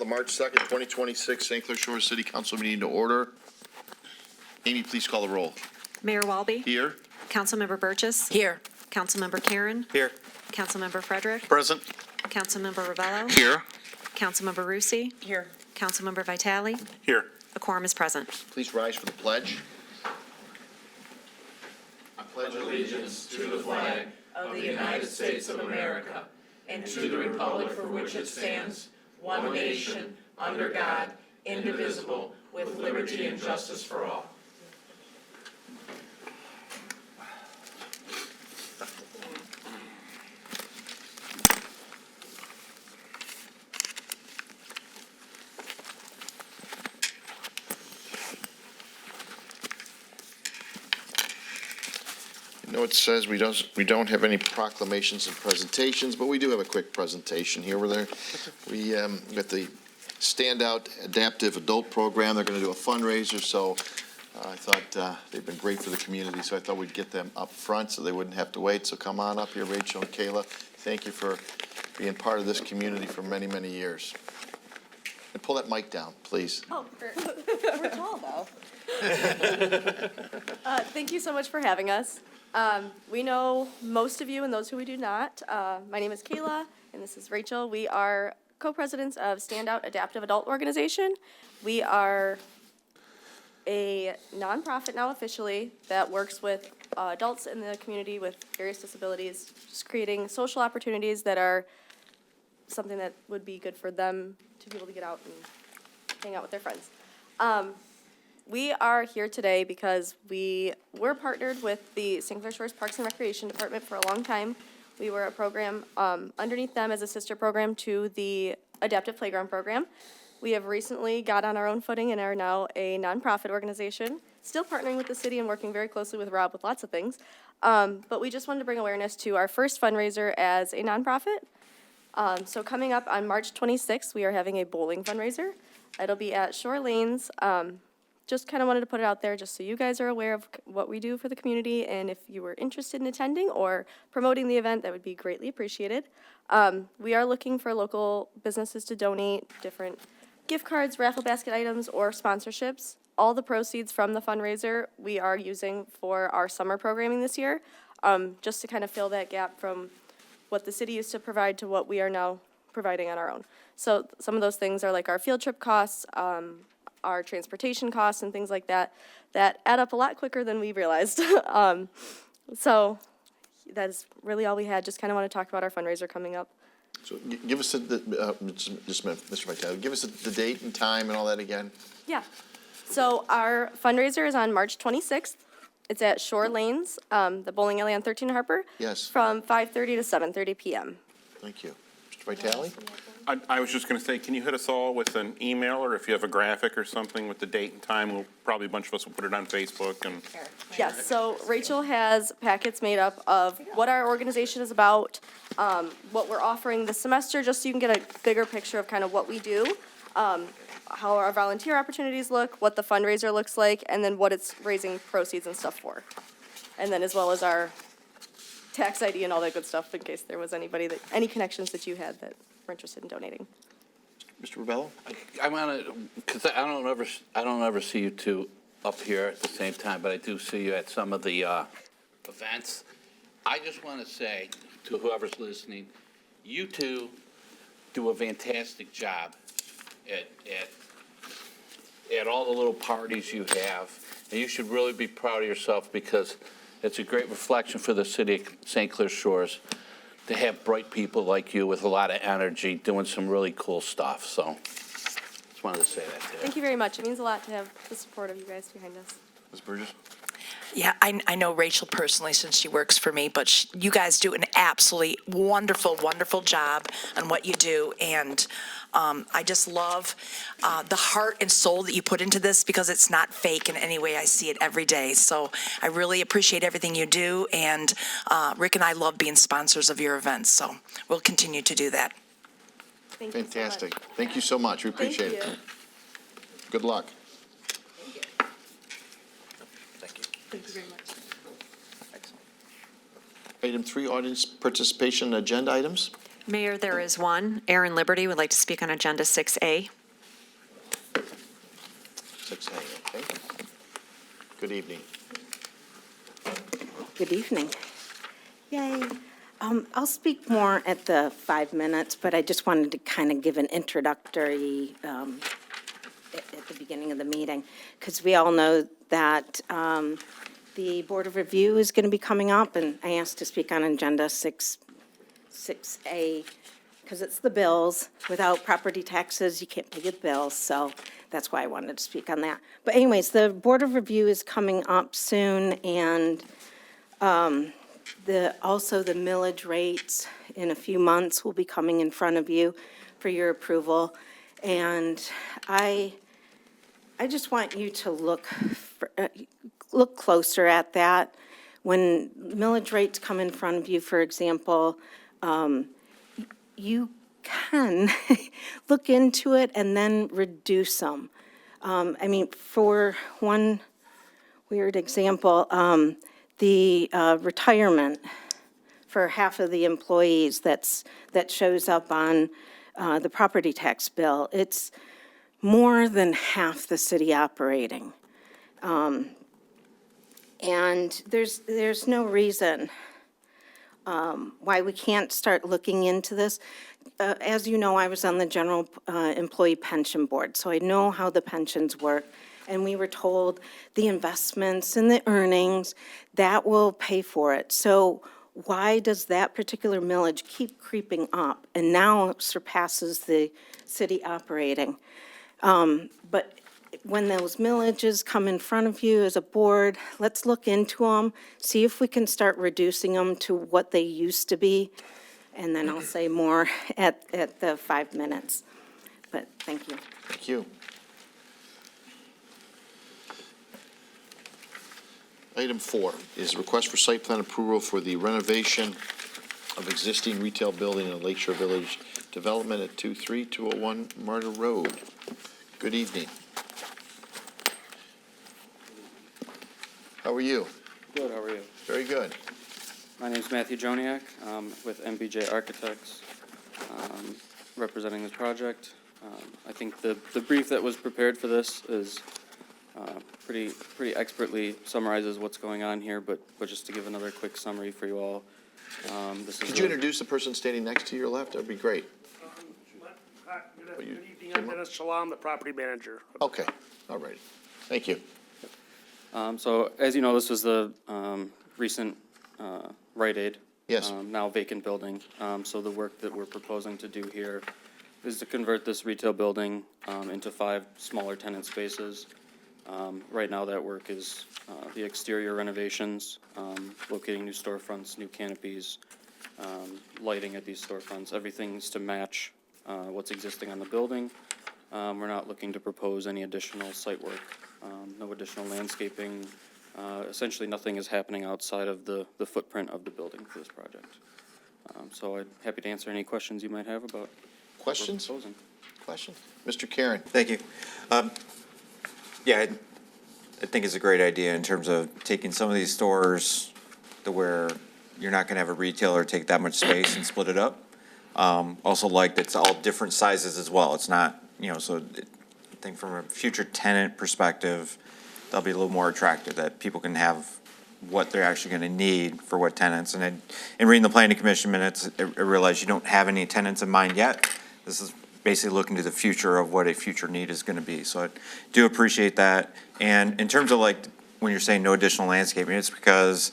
the March 2nd, 2026 St. Clair Shores City Council meeting to order. Amy, please call the roll. Mayor Walby. Here. Councilmember Burgess. Here. Councilmember Karen. Here. Councilmember Frederick. Present. Councilmember Ravello. Here. Councilmember Rusi. Here. Councilmember Vitale. Here. A quorum is present. Please rise for the pledge. I pledge Allegiance to the flag of the United States of America and to the republic for which it stands, one nation, under God, indivisible, with liberty and justice for all. You know, it says we don't have any proclamations and presentations, but we do have a quick presentation here. We got the Standout Adaptive Adult Program. They're going to do a fundraiser, so I thought they've been great for the community, so I thought we'd get them up front so they wouldn't have to wait. So come on up here, Rachel and Kayla. Thank you for being part of this community for many, many years. And pull that mic down, please. Oh, we're tall, though. Thank you so much for having us. We know most of you and those who we do not. My name is Kayla, and this is Rachel. We are co-presidents of Standout Adaptive Adult Organization. We are a nonprofit now officially that works with adults in the community with various disabilities, just creating social opportunities that are something that would be good for them to be able to get out and hang out with their friends. We are here today because we were partnered with the St. Clair Shores Parks and Recreation Department for a long time. We were a program underneath them as a sister program to the Adaptive Playground Program. We have recently got on our own footing and are now a nonprofit organization, still partnering with the city and working very closely with Rob with lots of things. But we just wanted to bring awareness to our first fundraiser as a nonprofit. So coming up on March 26th, we are having a bowling fundraiser. It'll be at Shore Lanes. Just kind of wanted to put it out there just so you guys are aware of what we do for the community, and if you were interested in attending or promoting the event, that would be greatly appreciated. We are looking for local businesses to donate different gift cards, raffle basket items, or sponsorships. All the proceeds from the fundraiser we are using for our summer programming this year, just to kind of fill that gap from what the city used to provide to what we are now providing on our own. So some of those things are like our field trip costs, our transportation costs and things like that, that add up a lot quicker than we realized. So that is really all we had. Just kind of want to talk about our fundraiser coming up. So give us just a minute, Mr. Vitale, give us the date and time and all that again. Yeah. So our fundraiser is on March 26th. It's at Shore Lanes, the bowling alley on 13 Harper. Yes. From 5:30 to 7:30 p.m. Thank you. Mr. Vitale? I was just going to say, can you hit us all with an email, or if you have a graphic or something with the date and time, probably a bunch of us will put it on Facebook. And Yes, so Rachel has packets made up of what our organization is about, what we're offering this semester, just so you can get a bigger picture of kind of what we do, how our volunteer opportunities look, what the fundraiser looks like, and then what it's raising proceeds and stuff for. And then as well as our tax ID and all that good stuff in case there was any connections that you had that were interested in donating. Mr. Rebello? I want to, because I don't ever see you two up here at the same time, but I do see you at some of the events. I just want to say to whoever's listening, you two do a fantastic job at all the little parties you have, and you should really be proud of yourself because it's a great reflection for the city of St. Clair Shores to have bright people like you with a lot of energy doing some really cool stuff. So just wanted to say that to you. Thank you very much. It means a lot to have the support of you guys behind us. Ms. Burgess? Yeah, I know Rachel personally since she works for me, but you guys do an absolutely wonderful, wonderful job on what you do. And I just love the heart and soul that you put into this because it's not fake in any way. I see it every day. So I really appreciate everything you do. And Rick and I love being sponsors of your events. So we'll continue to do that. Thank you so Fantastic. much. Thank you so much. We appreciate Thank it. you. Good luck. Thank you very much. Item 3, audience participation agenda items. Mayor, there is one. Aaron Liberty would like to speak on Agenda 6A. 6A, okay. Good evening. Good evening. Yay. I'll speak more at the 5 minutes, but I just wanted to kind of give an introductory at the beginning of the meeting, because we all know that the Board of Review is going to be coming up, and I asked to speak on Agenda 6A, because it's the bills. Without property taxes, you can't pay the bills, so that's why I wanted to speak on that. But anyways, the Board of Review is coming up soon, and also the millage rates in a few months will be coming in front of you for your approval. And I just want you to look closer at that. When millage rates come in front of you, for example, you can look into it and then reduce them. I mean, for one weird example, the retirement for half of the employees that shows up on the property tax bill, it's more than half the city operating. And there's no reason why we can't start looking into this. As you know, I was on the General Employee Pension Board, so I know how the pensions work. And we were told the investments and the earnings, that will pay for it. So why does that particular millage keep creeping up and now surpasses the city operating? But when those millages come in front of you as a board, let's look into them, see if we can start reducing them to what they used to be, and then I'll say more at the 5 minutes. But thank you. Thank you. Item 4 is request for site plan approval for the renovation of existing retail building in Lakeshore Village Development at 23201 Martyr Road. Good evening. How are you? Good, how are you? Very good. My name is Matthew Joniak, with MBJ Architects, representing this project. I think the brief that was prepared for this is pretty expertly summarizes what's going on here, but just to give another quick summary for you all. Could you introduce the person standing next to your left? That'd be great. Good evening, I'm Dennis Shalom, the property manager. Okay, all right. Thank you. So as you know, this was the recent Rite Aid. Yes. Now vacant building. So the work that we're proposing to do here is to convert this retail building into 5 smaller tenant spaces. Right now, that work is the exterior renovations, locating new storefronts, new canopies, lighting at these storefronts. Everything's to match what's existing on the building. We're not looking to propose any additional site work, no additional landscaping. Essentially, nothing is happening outside of the footprint of the building for this project. So I'm happy to answer any questions you might have about what we're Questions? proposing. Questions? Mr. Karen? Thank you. Yeah, I think it's a great idea in terms of taking some of these stores to where you're not going to have a retailer take that much space and split it up. Also like that it's all different sizes as well. It's not, so I think from a future tenant perspective, they'll be a little more attractive, that people can have what they're actually going to need for what tenants. And in reading the planning commission minutes, I realized you don't have any tenants in mind yet. This is basically looking to the future of what a future need is going to be. So I do appreciate that. And in terms of like, when you're saying no additional landscaping, it's because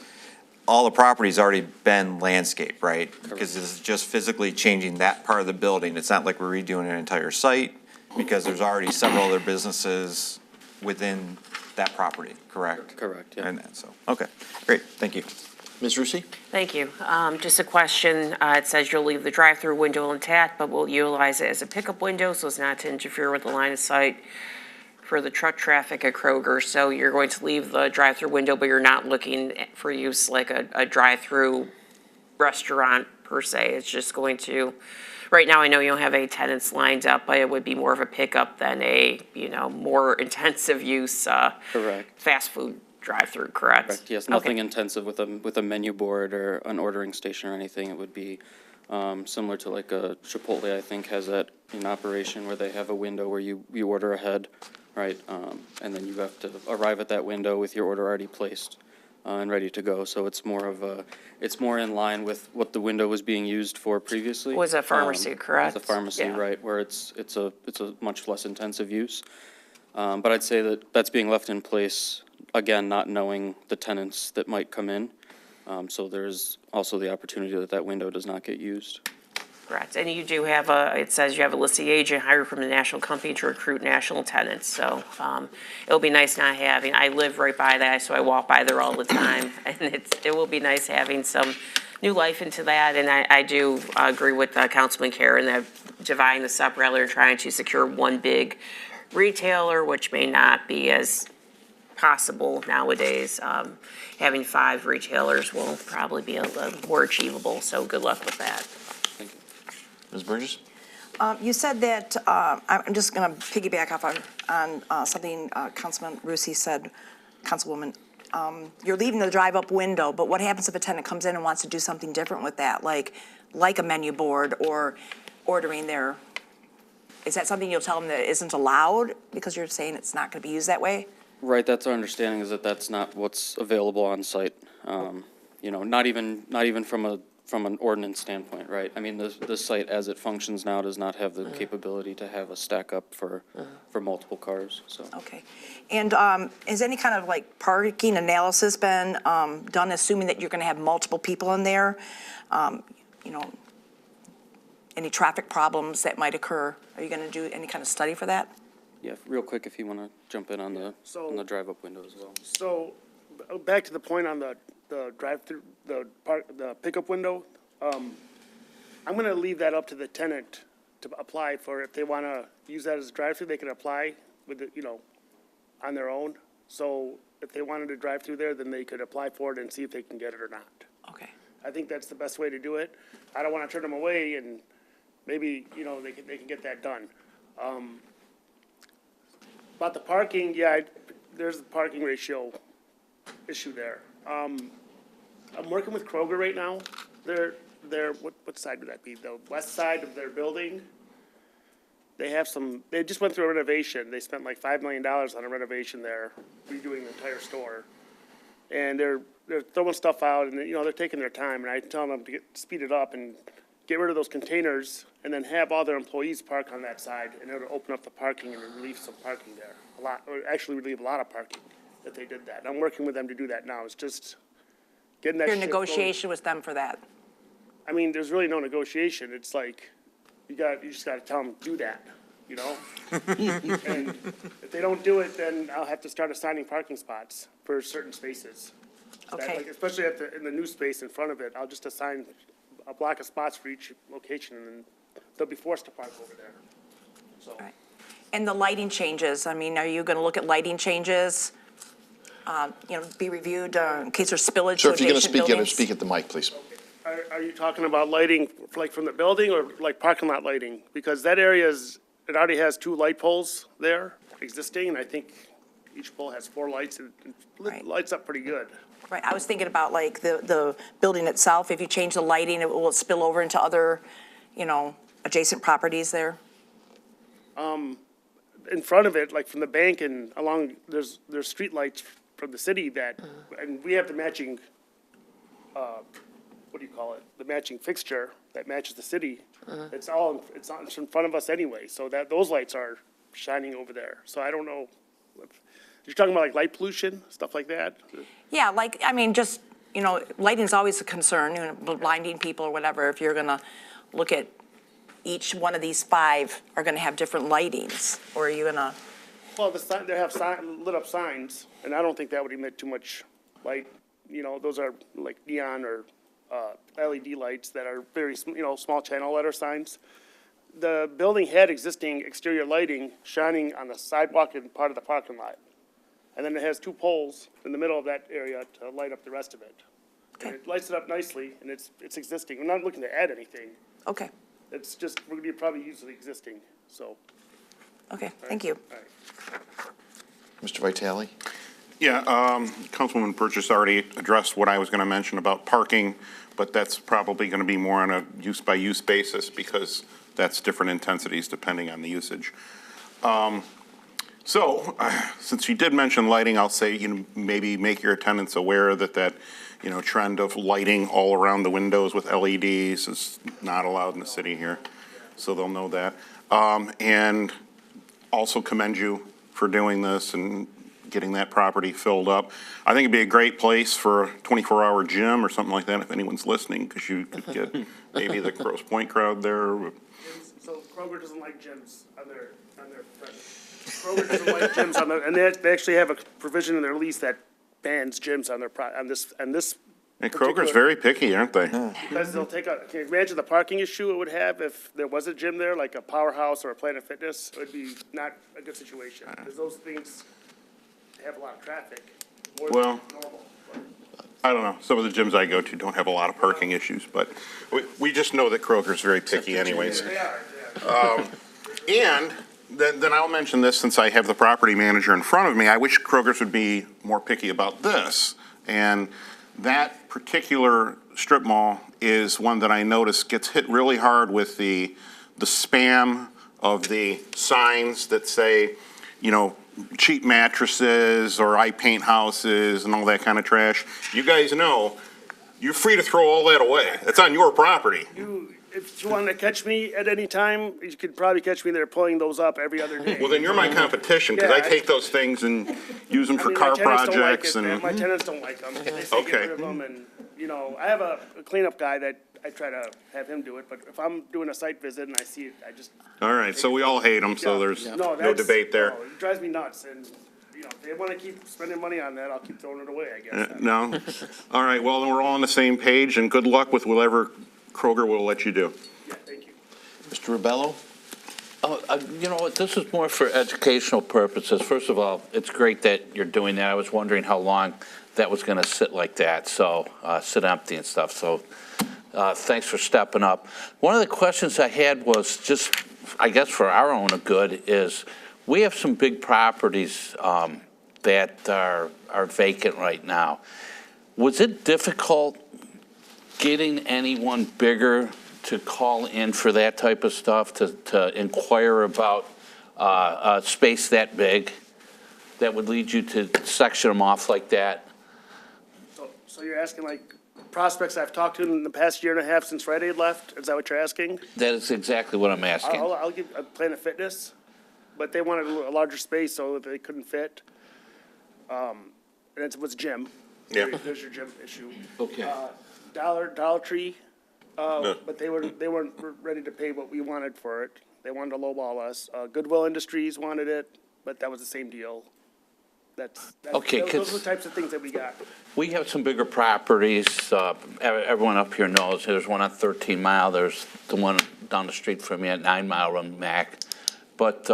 all the property's already been landscaped, right? Because this is just physically changing that part of the building. It's not like we're redoing an entire site, because there's already several other businesses within that property, correct? Correct, yeah. And that, so, okay, great, thank you. Ms. Rusi? Thank you. Just a question. It says you'll leave the drive-through window intact, but will utilize it as a pickup window so as not to interfere with the line of sight for the truck traffic at Kroger. So you're going to leave the drive-through window, but you're not looking for use like a drive-through restaurant per se. It's just going to, right now I know you don't have any tenants lined up, but it would be more of a pickup than a, more intensive use Correct. fast food drive-through, correct? Correct, yes, Okay. nothing intensive with a menu board or an ordering station or anything. It would be similar to like a Chipotle, I think, has that in operation where they have a window where you order ahead, right? And then you have to arrive at that window with your order already placed and ready to go. So it's more of a, it's more in line with what the window was being used for previously. Was a pharmacy, correct? It's a pharmacy, Yeah. right, where it's a much less intensive use. But I'd say that that's being left in place, again, not knowing the tenants that might come in. So there's also the opportunity that that window does not get used. Correct. And you do have it says you have a listing agent hired from the national company to recruit national tenants. So it'll be nice not having, I live right by that, so I walk by there all the time. And it will be nice having some new life into that. And I do agree with Councilman Karen that dividing this up rather than trying to secure one big retailer, which may not be as possible nowadays. Having 5 retailers will probably be a little more achievable. So good luck with that. Ms. Burgess? You said that, I'm just going to piggyback off on something Councilman Rusi said, Councilwoman. You're leaving the drive-up window, but what happens if a tenant comes in and wants to do something different with that, like a menu board or ordering their, is that something you'll tell them that isn't allowed because you're saying it's not going to be used that way? Right, that's our understanding, is that that's not what's available on site. You know, not even from an ordinance standpoint, right? I mean, the site as it functions now does not have the capability to have a stack up for multiple cars, so. Okay. And has any kind of like parking analysis been done, assuming that you're going to have multiple people in there? You know, any traffic problems that might occur? Are you going to do any kind of study for that? Yeah, real quick, if you want to jump in on the drive-up window as well. So, back to the point on the drive-through, the pickup window, I'm gonna leave that up to the tenant to apply for. If they wanna use that as a drive-through, they can apply with it, on their own. So if they wanted to drive through there, then they could apply for it and see if they can get it or not. Okay. I think that's the best way to do it. I don't wanna turn them away, and maybe, they can get that done. About the parking, yeah, there's a parking ratio issue there. I'm working with Kroger right now. They're what side would that be? The west side of their building. They just went through a renovation. They spent like $5 million on a renovation there, redoing the entire store. And they're throwing stuff out, and they're taking their time. And I tell them to speed it up and get rid of those containers, and then have all their employees park on that side, and it'll open up the parking and relieve some parking there. Actually relieve a lot of parking if they did that. I'm working with them to do that now. It's just getting that Your shit negotiation with them for that? I mean, there's really no negotiation. It's like, you just gotta tell them, do that, And if they don't do it, then I'll have to start assigning parking spots for certain spaces. Okay. Like, especially in the new space in front of it, I'll just assign a block of spots for each location, and then they'll be forced to park over there. So, Right. And the lighting changes, I mean, are you going to look at lighting changes? Be reviewed in case there's spillage Sir, to if you're going to adjacent speak, buildings? speak at the mic, please. are you talking about lighting, like from the building, or like parking lot lighting? Because that area it already has 2 light poles there existing, and I think each pole has 4 lights, and Right. lights up pretty good. Right, I was thinking about like the building itself, if you change the lighting, will it spill over into other, adjacent properties there? In front of it, like from the bank and along, there's street lights from the city that, and we have the matching, what do you call it? The matching fixture that matches the city. It's in front of us anyway, so those lights are shining over there. So I don't know, you're talking about like light pollution, stuff like that? Yeah, lighting's always a concern, blinding people or whatever. If you're gonna look at each one of these 5 are gonna have different lightings, or are you gonna? Well, they have lit up signs, and I don't think that would emit too much light. Those are like neon or LED lights that are very, small channel letter signs. The building had existing exterior lighting shining on the sidewalk and part of the parking lot. And then it has 2 poles in the middle of that area to light up the rest of it. And it lights it up nicely, and it's existing. We're not looking to add anything. Okay, It's just, we're gonna be probably usually existing, so. okay, thank you. All right. Mr. Vitale? Yeah, Councilwoman Burgess already addressed what I was going to mention about parking, but that's probably going to be more on a use-by-use basis because that's different intensities depending on the usage. So, since you did mention lighting, I'll say, maybe make your attendants aware that trend of lighting all around the windows with LEDs is not allowed in the city here. So they'll know that. And also commend you for doing this and getting that property filled up. I think it'd be a great place for a 24-hour gym or something like that if anyone's listening, because you could get maybe the Grosse Pointe crowd there. So Kroger doesn't like gyms on their Kroger doesn't like gyms on their, and they actually have a provision in their lease that bans gyms on their, on this. And Kroger's very picky, aren't they? Because they'll take can you imagine the parking issue it would have if there was a gym there, like a Powerhouse or a Planet Fitness? It would be not a good situation, because those things have a lot of traffic, more than Well, normal. I don't know. Some of the gyms I go to don't have a lot of parking issues, but we just know that Kroger's very picky anyways. They are. And then I'll mention this since I have the property manager in front of me. I wish Kroger's would be more picky about this. And that particular strip mall is one that I notice gets hit really hard with the spam of the signs that say, cheap mattresses or I paint houses and all that kind of trash. You guys know, you're free to throw all that away. It's on your property. If you want to catch me at any time, you could probably catch me there pulling those up every other day. Well, then you're my competition, because I take those things and use them for car projects and. My tenants don't like them. They say get rid of them, and, I have a cleanup guy that I try to have him do it, but if I'm doing a site visit and I see it, I just. All right, so we all hate them, so there's no debate there. No, it drives me nuts, and, if they want to keep spending money on that, I'll keep throwing it away, I guess. No? All right, well, then we're all on the same page, and good luck with whatever Kroger will let you do. Yeah, thank you. Mr. Rebello? You know what, this is more for educational purposes. First of all, it's great that you're doing that. I was wondering how long that was going to sit like that, so sit empty and stuff. So thanks for stepping up. One of the questions I had was just, I guess for our own good, is we have some big properties that are vacant right now. Was it difficult getting anyone bigger to call in for that type of stuff, to inquire about a space that big that would lead you to section them off like that? So you're asking like prospects I've talked to in the past year and a half since Friday had left? Is that what you're asking? That is exactly what I'm asking. I'll give a Planet Fitness, but they wanted a larger space so that they couldn't fit. And it was gym. Yeah. There's your gym issue. Okay. Dollar Tree, but they weren't ready to pay what we wanted for it. They wanted to lowball us. Goodwill Industries wanted it, but that was the same deal. Okay, those are the types of things that we got. We have some bigger properties. Everyone up here knows there's one on 13 Mile. There's the one down the street from me at 9 Mile on Mac. But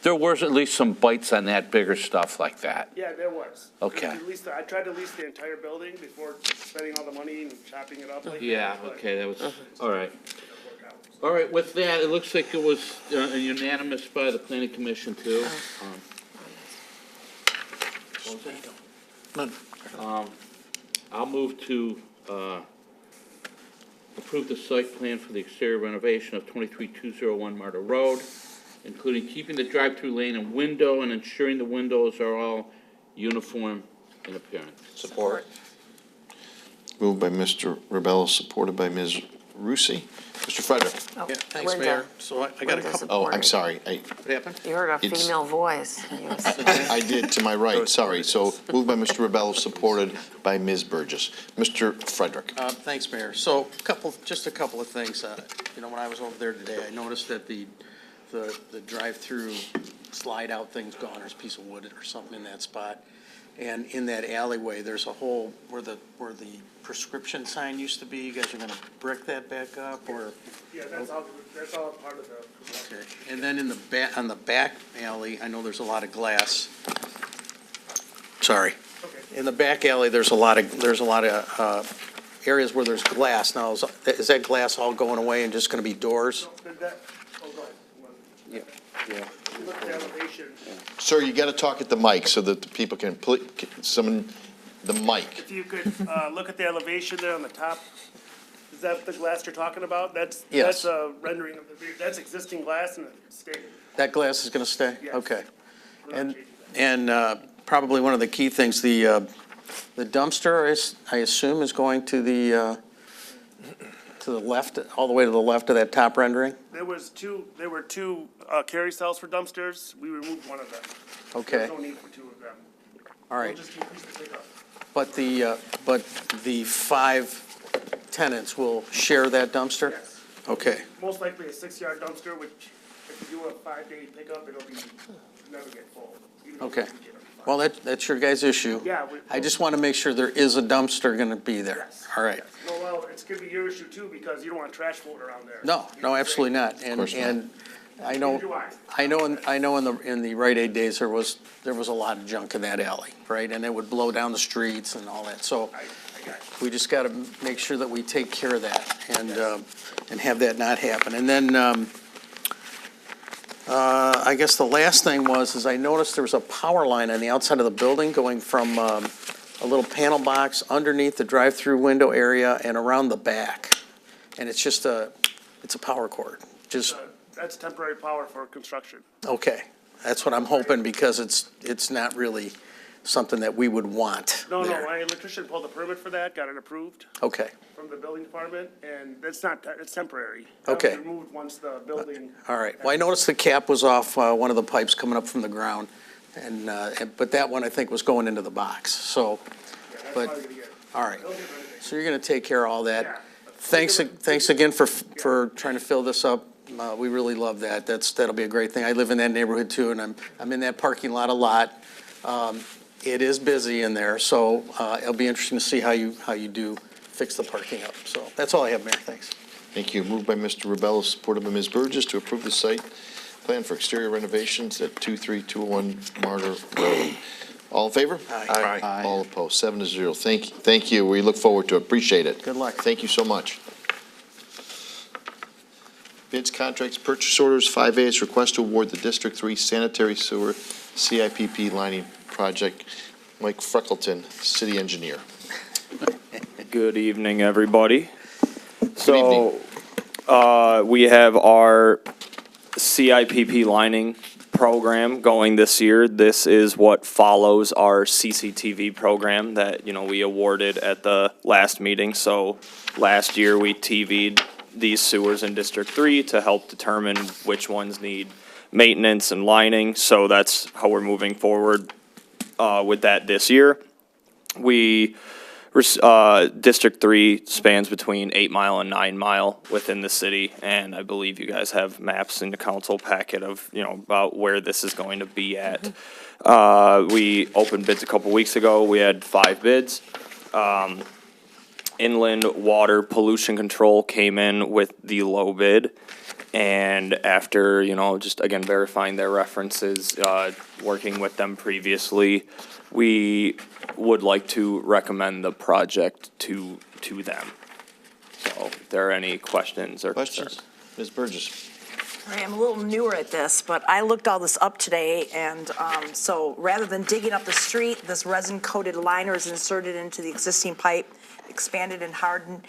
there was at least some bites on that bigger stuff like that. Yeah, there was. Okay. I tried to lease the entire building before spending all the money and chopping it up like that. Yeah, but okay, that was, all right. it didn't work out. All right, with that, it looks like it was unanimous by the planning commission too. What was that? None. I'll move to approve the site plan for the exterior renovation of 23201 Marta Road, including keeping the drive-through lane and window and ensuring the windows are all uniform in appearance. Support. Moved by Mr. Rebello, supported by Ms. Rusi. Mr. Frederick? Yeah, thanks, Mayor. So I got a couple, Oh, I'm sorry. what happened? You heard a It's- female voice. I did to my right, sorry. So moved by Mr. Rebello, supported by Ms. Burgess. Mr. Frederick? Thanks, Mayor. So just a couple of things. When I was over there today, I noticed that the drive-through slide-out thing's gone. There's a piece of wood or something in that spot. And in that alleyway, there's a hole where the prescription sign used to be. You guys are gonna brick that back up, or? Yeah, that's all part of the. Okay. And then on the back alley, I know there's a lot of glass. Sorry. Okay. In the back alley, there's a lot of areas where there's glass. Now, is that glass all going away and just gonna be doors? Oh, go ahead. Yeah. Look at the elevation. Sir, you got to talk at the mic so that the people can, summon the mic. If you could, look at the elevation there on the top. Is that the glass you're talking about? That's Yes. a rendering of that's existing glass and it's staying. That glass is going to stay? Yes. Okay. We're not And, changing that. and probably one of the key things, the dumpster is, I assume, is going to the left, all the way to the left of that top rendering? There were two carry cells for dumpsters. We removed one of them. Okay, There's no need for two of them. all We'll right. just increase the pickup. But the 5 tenants will share that dumpster? Yes. Okay, Most likely a 6-yard dumpster, which if you do a 5-day pickup, it'll be, never get full. even though okay. we get them. Well, that's your guys' issue. Yeah. I just want to make sure there is a dumpster going to be there. Yes. All right. No, well, it's gonna be your issue too, because you don't want trash floating around there. No, no, absolutely not. And, course not. and I know, in the Rite Aid days, there was a lot of junk in that alley, right? And it would blow down the streets and all that. So I got you. we just got to make sure that we take care of that and have that not happen. And then, I guess the last thing is I noticed there was a power line on the outside of the building going from, a little panel box underneath the drive-through window area and around the back. And it's just it's a power cord. Just, That's temporary power for construction. okay. That's what I'm hoping because it's not really something that we would want No, there. my electrician pulled a permit for that, got it approved Okay, from the building department, and it's temporary. Okay. That was removed once the building. all right. Well, I noticed the cap was off one of the pipes coming up from the ground. But that one I think was going into the box, so, Yeah, that's but, how you're gonna get it. all right. They'll get rid of it. So you're going to take care of all Yeah. that. Thanks again for trying to fill this up. We really love that. That'll be a great thing. I live in that neighborhood too, and I'm in that parking lot a lot. It is busy in there, so it'll be interesting to see how you do fix the parking up. So that's all I have, Mayor. Thanks. Thank you. Moved by Mr. Rebello, supported by Ms. Burgess to approve the site plan for exterior renovations at 23201 Martyr Road. All in favor? Aye. All opposed, 7-0. Thank you. We look forward to it. Appreciate it. Good luck. Thank you so much. Bids, contracts, purchase orders. 5A is request to award the District 3 sanitary sewer CIPP lining project. Mike Freckleton, city engineer. Good evening, everybody. evening. We have our CIPP lining program going this year. This is what follows our CCTV program that, we awarded at the last meeting. So last year, we TV'd these sewers in District 3 to help determine which ones need maintenance and lining. So that's how we're moving forward with that this year. District 3 spans between 8 Mile and 9 Mile within the city, and I believe you guys have maps in the council packet of, about where this is going to be at. We opened bids a couple weeks ago. We had 5 bids. Inland Water Pollution Control came in with the low bid. And after, just again verifying their references, working with them previously, we would like to recommend the project to them. So if there are any questions or Questions? concerns. Ms. Burgess. All right, I'm a little newer at this, but I looked all this up today, and so rather than digging up the street, this resin-coated liner is inserted into the existing pipe, expanded and hardened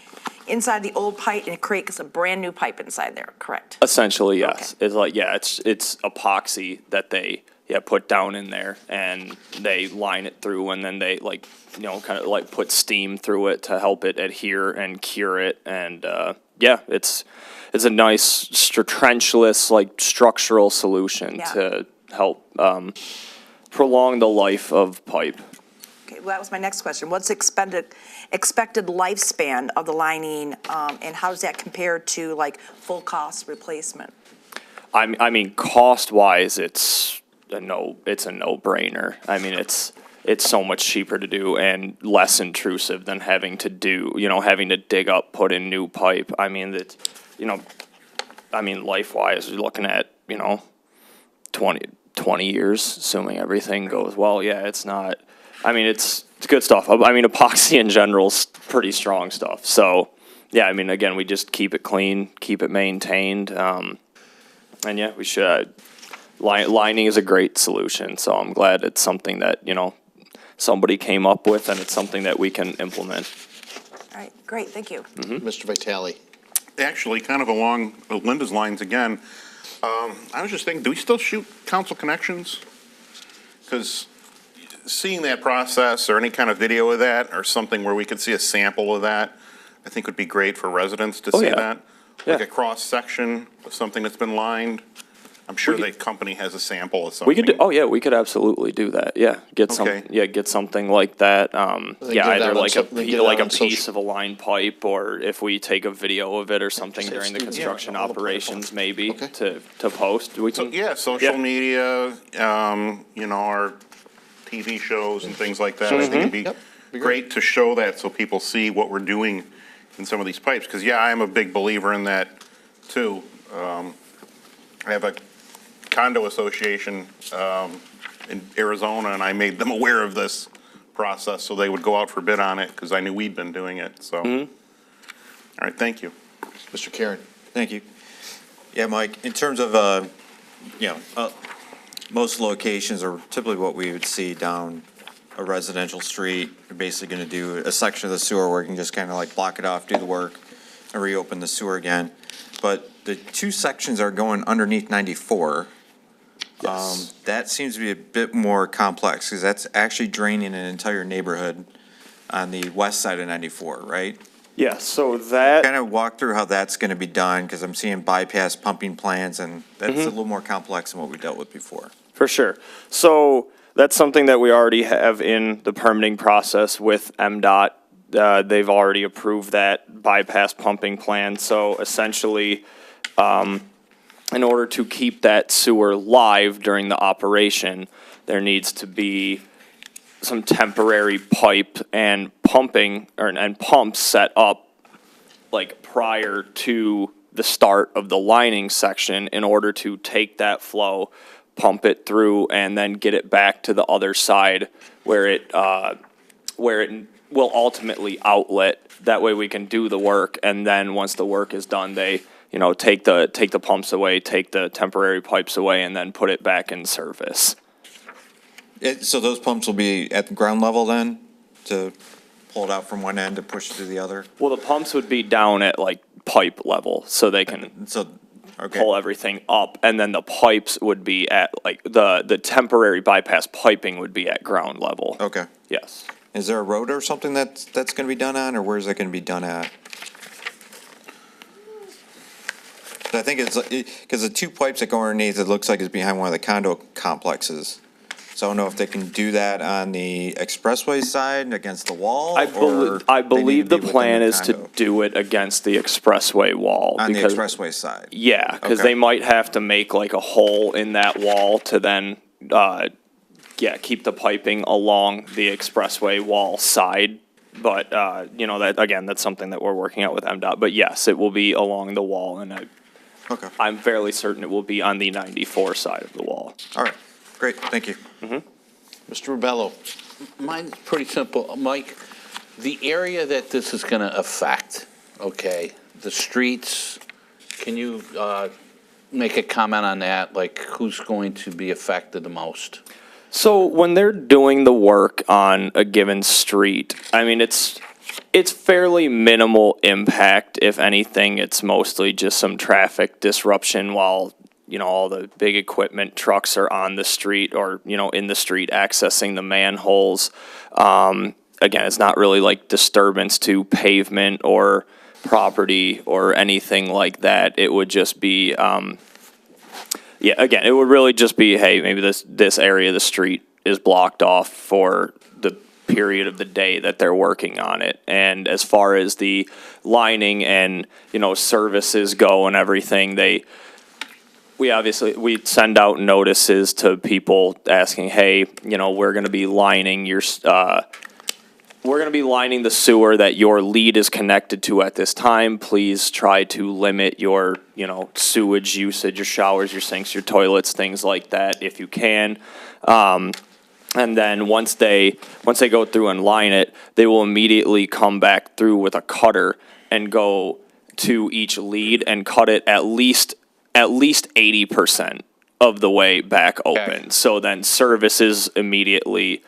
inside the old pipe, and it creates a brand-new pipe inside there, correct? Essentially, yes. It's like, it's epoxy that they, put down in there, and they line it through, and then they kind of put steam through it to help it adhere and cure it, and, it's a nice trenchless, structural solution Yeah. to help, prolong the life of pipe. Okay, well, that was my next question. What's expected lifespan of the lining, and how does that compare to full cost replacement? I mean, cost-wise, it's a no-brainer. I mean, it's so much cheaper to do and less intrusive than having to dig up, put in new pipe. I mean, life-wise, you're looking at, 20 years, assuming everything goes well. Yeah, it's not, it's good stuff. Epoxy in general is pretty strong stuff. So, yeah, again, we just keep it clean, keep it maintained. And yeah, we should, Lining is a great solution, so I'm glad it's something that, somebody came up with, and it's something that we can implement. All right, great, thank you. Mr. Vitale. Actually, kind of along Linda's lines again, I was just thinking, do we still shoot council connections? Because seeing that process or any kind of video of that or something where we could see a sample of that, I think would be great for residents to see yeah. that. Yeah. Like a cross-section of something that's been lined. I'm sure the company has a sample of something. We could we could absolutely do that. Yeah, get something like that. They give that Either on like so- they give that like a on piece social- of a line pipe, or if we take a video of it or something Just during the do- construction all the operations, maybe Okay. to post. We So, can. yeah, social media, our TV shows and things like that. I think it'd be Yep, be great to show that so people see what we're doing in some of these pipes. Because, yeah, I'm a big believer in that, too. I have a condo association in Arizona, and I made them aware of this process so they would go out for bid on it because I knew we'd been doing it. So, all right, thank you. Mr. Karen. Thank you. Yeah, Mike, in terms of, most locations are typically what we would see down a residential street. You're basically going to do a section of the sewer where you can just kind of like block it off, do the work, and reopen the sewer again. But the two sections are going underneath 94. That seems to be a bit more complex because that's actually draining an entire neighborhood on the west side of 94, right? Yeah. So that. Kind of walk through how that's going to be done because I'm seeing bypass pumping plans, and that's a little more complex than what we dealt with before. For sure. So that's something that we already have in the permitting process with MDOT. They've already approved that bypass pumping plan. So essentially, in order to keep that sewer live during the operation, there needs to be some temporary pipe and pumping and pumps set up like prior to the start of the lining section in order to take that flow, pump it through, and then get it back to the other side where it will ultimately outlet. That way we can do the work, and then once the work is done, they take the pumps away, take the temporary pipes away, and then put it back in service. So those pumps will be at the ground level then to pull it out from one end to push it to the other? Well, the pumps would be down at like pipe level, so they can Okay. pull everything up, and then the pipes would be at like the temporary bypass piping would be at ground level. Okay. Yes. Is there a road or something that's going to be done on, or where's that going to be done at? I think it's because the two pipes that go underneath, it looks like it's behind one of the condo complexes. So I don't know if they can do that on the expressway side against the wall. I they need believe to the be within plan the is to condo. do it against the expressway wall. On the because- expressway side. Yeah, because Okay. they might have to make like a hole in that wall to then, keep the piping along the expressway wall side. But, that, again, that's something that we're working out with MDOT. But yes, it will be along the wall, and Okay. I'm fairly certain it will be on the 94 side of the wall. All right. Great. Thank you. Mr. Rubello. Mine's pretty simple. Mike, the area that this is going to affect, okay, the streets, can you make a comment on that? Like, who's going to be affected the most? So when they're doing the work on a given street, I mean, it's fairly minimal impact. If anything, it's mostly just some traffic disruption while, all the big equipment trucks are on the street or, in the street accessing the manholes. Again, it's not really like disturbance to pavement or property or anything like that. It would just be, again, it would really just be, hey, maybe this area of the street is blocked off for the period of the day that they're working on it. And as far as the lining and, services go and everything, we send out notices to people asking, hey, we're going to be lining the sewer that your lead is connected to at this time. Please try to limit your, sewage usage, your showers, your sinks, your toilets, things like that if you can. And then once they go through and line it, they will immediately come back through with a cutter and go to each lead and cut it at least 80%. of the way back open. So then service is immediately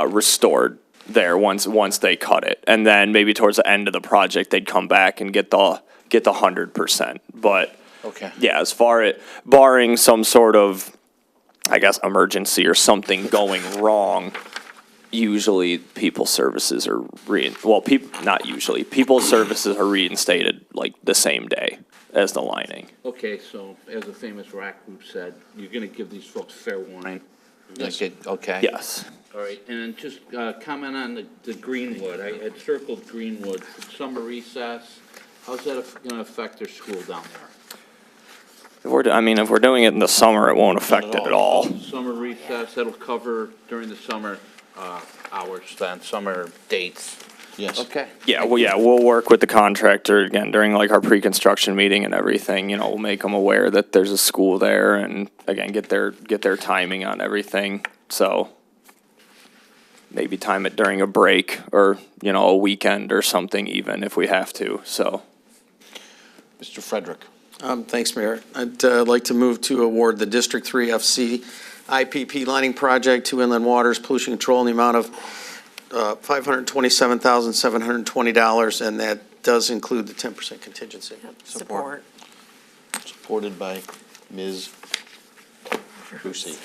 restored there once they cut it. And then maybe towards the end of the project, they'd come back and get the 100%. But Okay. yeah, as far as barring some sort of, I guess, emergency or something going wrong, usually people services are not usually. People services are reinstated like the same day as the lining. Okay, so as the famous rock group said, you're going to give these folks fair warning? Yes. Okay. Yes. All right, and then just comment on the Greenwood. I had circled Greenwood, summer recess. How's that going to affect their school down there? If we're doing it in the summer, it won't affect Not it at at all. Summer recess, that'll cover during the summer hours then, summer dates. Yes. Okay. Yeah, we'll work with the contractor again during like our pre-construction meeting and everything, we'll make them aware that there's a school there and again, get their timing on everything. So maybe time it during a break or, a weekend or something even if we have to, so. Mr. Frederick. Thanks, Mayor. I'd like to move to award the District 3 FC IPP lining project to Inland Waters Pollution Control in the amount of $527,720, and that does include the 10% contingency. Support. Supported by Ms. Brucey.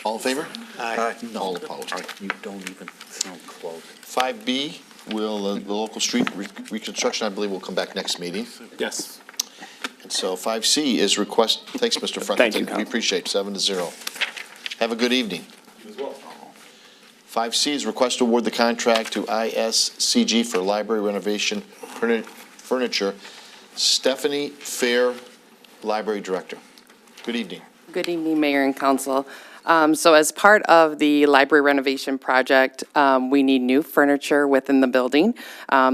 All in favor? Aye. All opposed. You don't even sound close. 5B, the local street reconstruction, I believe, will come back next meeting. Yes. And so 5C is request, thanks, Mr. Frederick. Thank you, We appreciate 7-0. Have a good evening. 5C is request to award the contract to ISCG for library renovation furniture. Stephanie Fair, Library Director. Good evening. Good evening, Mayor and Council. So as part of the library renovation project, we need new furniture within the building.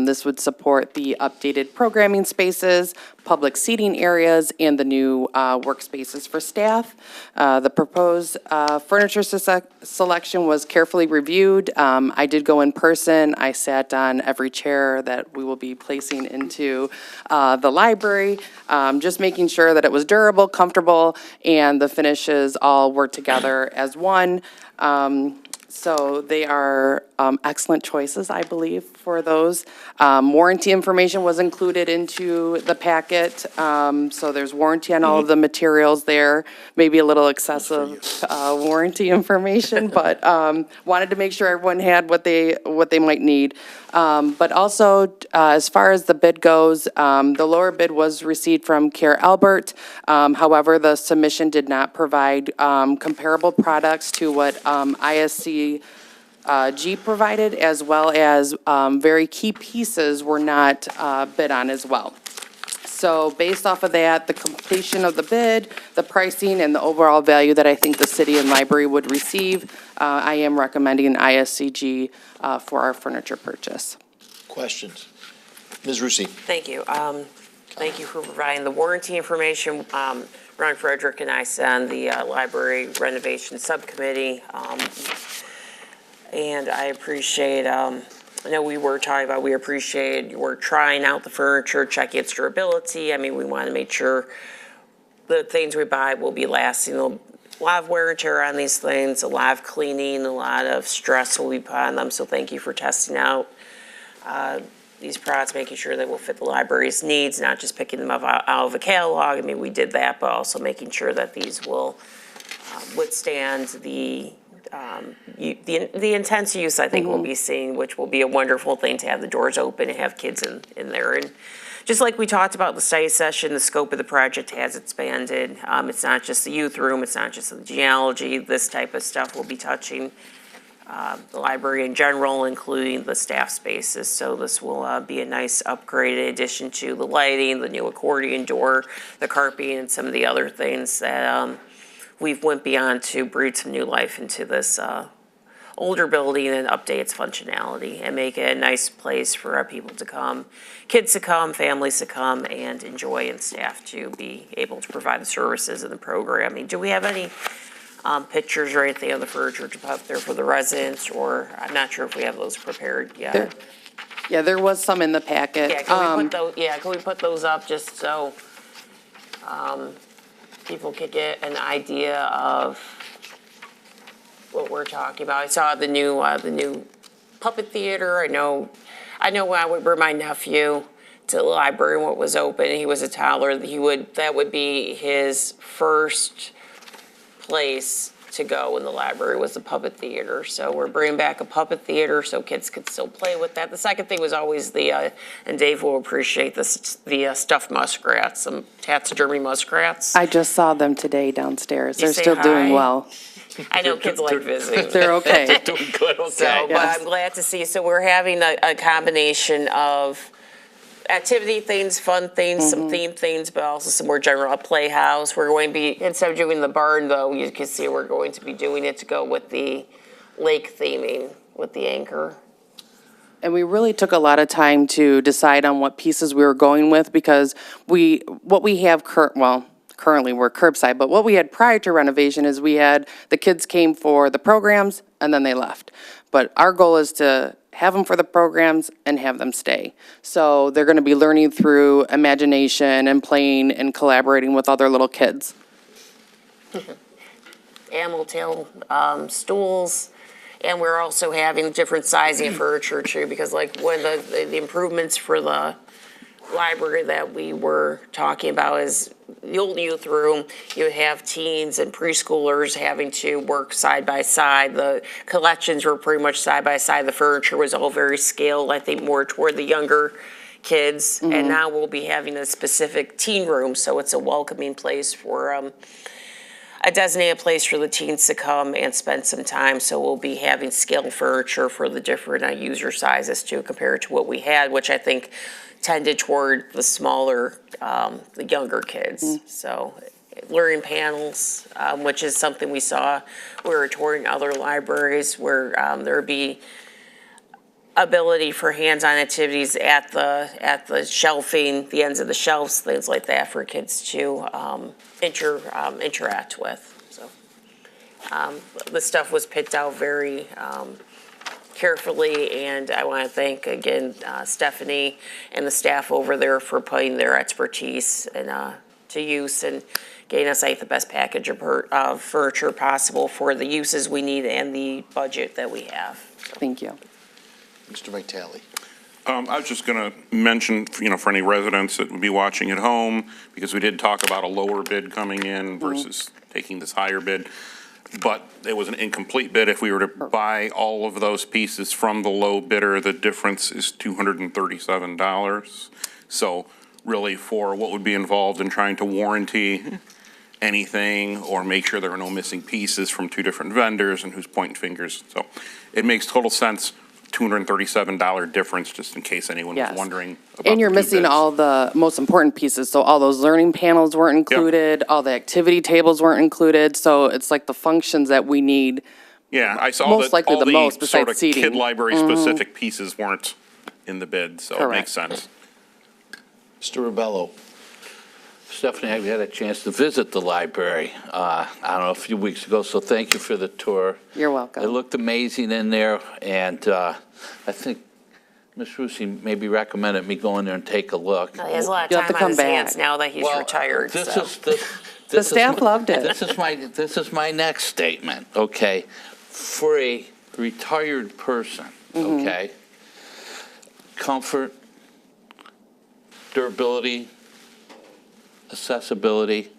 This would support the updated programming spaces, public seating areas, and the new workspaces for staff. The proposed furniture selection was carefully reviewed. I did go in person. I sat on every chair that we will be placing into the library, just making sure that it was durable, comfortable, and the finishes all work together as one. So they are excellent choices, I believe, for those. Warranty information was included into the packet, so there's warranty on all of the materials there. Maybe a little excessive warranty information, but wanted to make sure everyone had what they might need. But also, as far as the bid goes, the lower bid was received from Clair Albert. However, the submission did not provide comparable products to what ISCG provided, as well as very key pieces were not bid on as well. So based off of that, the completion of the bid, the pricing, and the overall value that I think the city and library would receive, I am recommending ISCG for our furniture purchase. Questions? Ms. Rusi. Thank you. Thank you for providing the warranty information. Ron Frederick and I sit on the library renovation subcommittee. And I appreciate, I know we were talking about, we're trying out the furniture, checking its durability. I mean, we want to make sure the things we buy will be lasting. A lot of wear and tear on these things, a lot of cleaning, a lot of stress will be put on them. So thank you for testing out these products, making sure they will fit the library's needs, not just picking them up out of a catalog. I mean, we did that, but also making sure that these will withstand the intense use I think we'll be seeing, which will be a wonderful thing to have the doors open and have kids in there. And just like we talked about the study session, the scope of the project has expanded. It's not just the youth room, it's not just the genealogy. This type of stuff will be touching the library in general, including the staff spaces. So this will be a nice upgrade in addition to the lighting, the new accordion door, the carpeting, and some of the other things that we've went beyond to breathe some new life into this older building and update its functionality and make it a nice place for our people to come, kids to come, families to come and enjoy, and staff to be able to provide the services and the programming. Do we have any pictures or anything of the furniture to put up there for the residents, or I'm not sure if we have those prepared yet? Yeah, there was some in the packet. Yeah, can we put those up just so people could get an idea of what we're talking about. I saw the new puppet theater. I know when I would bring my nephew to the library when it was open, he was a toddler, that would be his first place to go in the library was the puppet theater. So we're bringing back a puppet theater so kids could still play with that. The second thing was always and Dave will appreciate this, the stuffed muskrats, some taxidermy muskrats. I just saw them today downstairs. You They're say still doing hi? well. I know kids like visiting. They're okay. They're doing good, okay. So, but I'm glad to see, so we're having a combination of activity things, fun things, some theme things, but also some more general, a playhouse. We're going to be, instead of doing the barn though, you can see we're going to be doing it to go with the lake theming, with the anchor. And we really took a lot of time to decide on what pieces we were going with because what we have currently we're curbside, but what we had prior to renovation is we had the kids came for the programs and then they left. But our goal is to have them for the programs and have them stay. So they're going to be learning through imagination and playing and collaborating with other little kids. Animal tail stools, and we're also having different sizing of furniture too, because like one of the improvements for the library that we were talking about is the old youth room. You have teens and preschoolers having to work side by side. The collections were pretty much side by side. The furniture was all very scaled, I think more toward the younger kids. And now we'll be having a specific teen room, so it's a welcoming place for a designated place for the teens to come and spend some time. So we'll be having scaled furniture for the different user sizes too, compared to what we had, which I think tended toward the smaller, the younger kids. So learning panels, which is something we saw, we were touring other libraries where there would be ability for hands-on activities at the shelving, the ends of the shelves, things like that for kids to interact with. So the stuff was picked out very carefully, and I want to thank again Stephanie and the staff over there for putting their expertise and to use and getting us the best package of furniture possible for the uses we need and the budget that we have. Thank you. Mr. Vitale. I was just going to mention, for any residents that would be watching at home, because we did talk about a lower bid coming in versus taking this higher bid. But it was an incomplete bid. If we were to buy all of those pieces from the low bidder, the difference is $237. So really for what would be involved in trying to warranty anything or make sure there are no missing pieces from two different vendors and who's pointing fingers. So it makes total sense, $237 difference, just in case anyone was wondering about And you're the two missing bids. all the most important pieces. So all those learning panels weren't included, all the activity tables weren't included. So it's like the functions that we need. Yeah, I saw most that likely all the the most sort besides of seating. kid library-specific pieces weren't in the bid, so it makes Correct. sense. Mr. Ribello. Stephanie, have you had a chance to visit the library? I don't know, a few weeks ago, so thank you for the tour. You're welcome. It looked amazing in there, and I think Ms. Rusi maybe recommended me go in there and take a look. He has a lot You of have to time on come his hands back. now that he's retired. This So. is this. The staff loved it. This is my next statement, okay? For a retired person, okay? Comfort, durability, accessibility.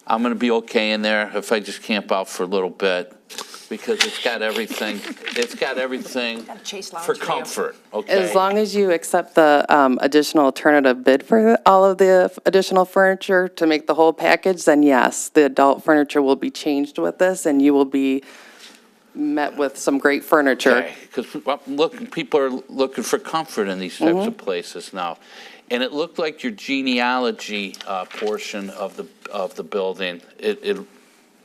I'm gonna be okay in there if I just camp out for a little bit, because it's got everything Chase Lounge for for you. comfort, okay? As long as you accept the additional alternative bid for all of the additional furniture to make the whole package, then yes, the adult furniture will be changed with this and you will be met with some great furniture. Because people are looking for comfort in these types of places now. And it looked like your genealogy portion of the building, it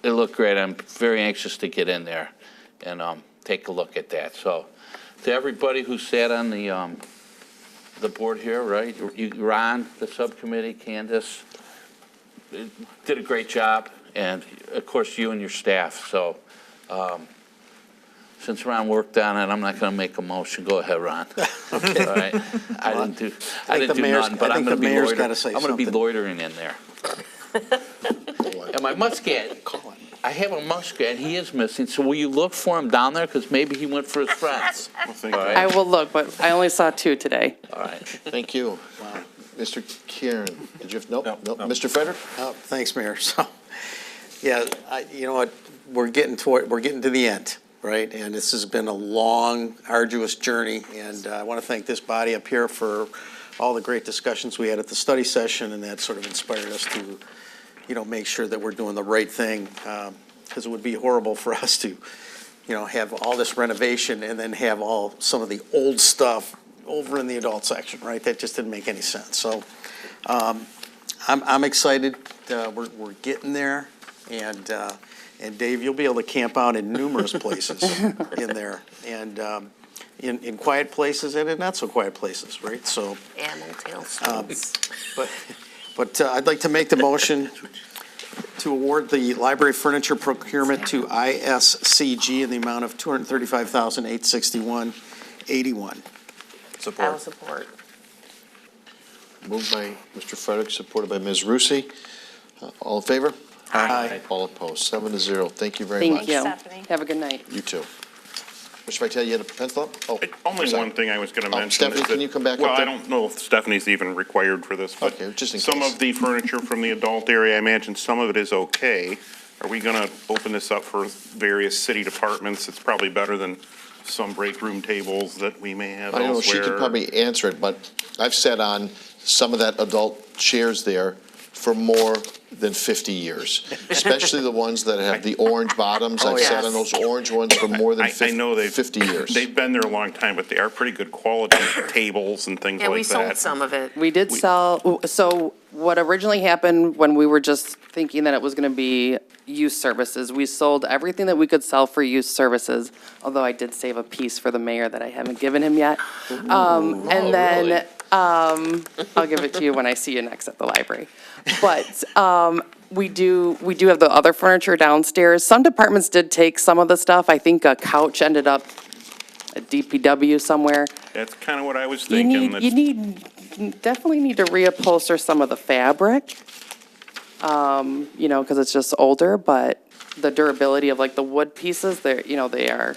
looked great. I'm very anxious to get in there and take a look at that. So to everybody who sat on the board here, right? Ron, the subcommittee, Candace, did a great job. And of course, you and your staff. So since Ron worked on it, I'm not going to make a motion. Go ahead, Ron. All right. I didn't do nothing, but I'm going to be loitering. I'm going to be loitering in there. my muscat. I have a muscat, he is missing, so will you look for him down there? Because maybe he went for his friends. Well, thank you. All right. I will look, but I only saw 2 today. All right. Thank you. Mr. Kieran, did you have, nope, No, nope. no. Mr. Frederick? Thanks, Mayor. So, yeah, you know what, we're getting to the end, right? And this has been a long, arduous journey, and I want to thank this body up here for all the great discussions we had at the study session, and that sort of inspired us to, make sure that we're doing the right thing, because it would be horrible for us to, have all this renovation and then have some of the old stuff over in the adult section, right? That just didn't make any sense. So I'm excited. We're getting there, and Dave, you'll be able to camp out in numerous places in there, and in quiet places and in not so quiet places, right? So. Animal tail But I'd like to make the motion to award the library furniture procurement to ISCG in the amount of $235,861.81. I will support. Moved by Mr. Frederick, supported by Ms. Rusi. All in favor? Aye. All opposed, 7-0. Thank you very much. Thank you. Stephanie. Have a good night. You too. Mr. Vitale, you had a pencil up? Oh, Only sorry. one thing I was going to Oh, mention. Stephanie, is can that- you come back up Well, I there? don't know if Stephanie's even required for this, but Okay, just in some case. of the furniture from the adult area, I imagine some of it is okay. Are we going to open this up for various city departments? It's probably better than some break room tables that we may have I don't know, elsewhere. she could probably answer it, but I've sat on some of that adult chairs there for more than 50 years, especially the ones that have the orange bottoms. Oh, I've sat yes. on those orange ones for more than I know 50 years. They've been there a long time, but they are pretty good quality tables and things Yeah, like we sold that. some of it. We did sell, so what originally happened when we were just thinking that it was going to be youth services, we sold everything that we could sell for youth services, although I did save a piece for the mayor that I haven't given him yet. And then, really? I'll give it to you when I see you next at the library. But we do have the other furniture downstairs. Some departments did take some of the stuff. I think a couch ended up at DPW somewhere. That's kind of what I was You thinking. definitely need to reupholster some of the fabric, because it's just older, but the durability of like the wood pieces, they are.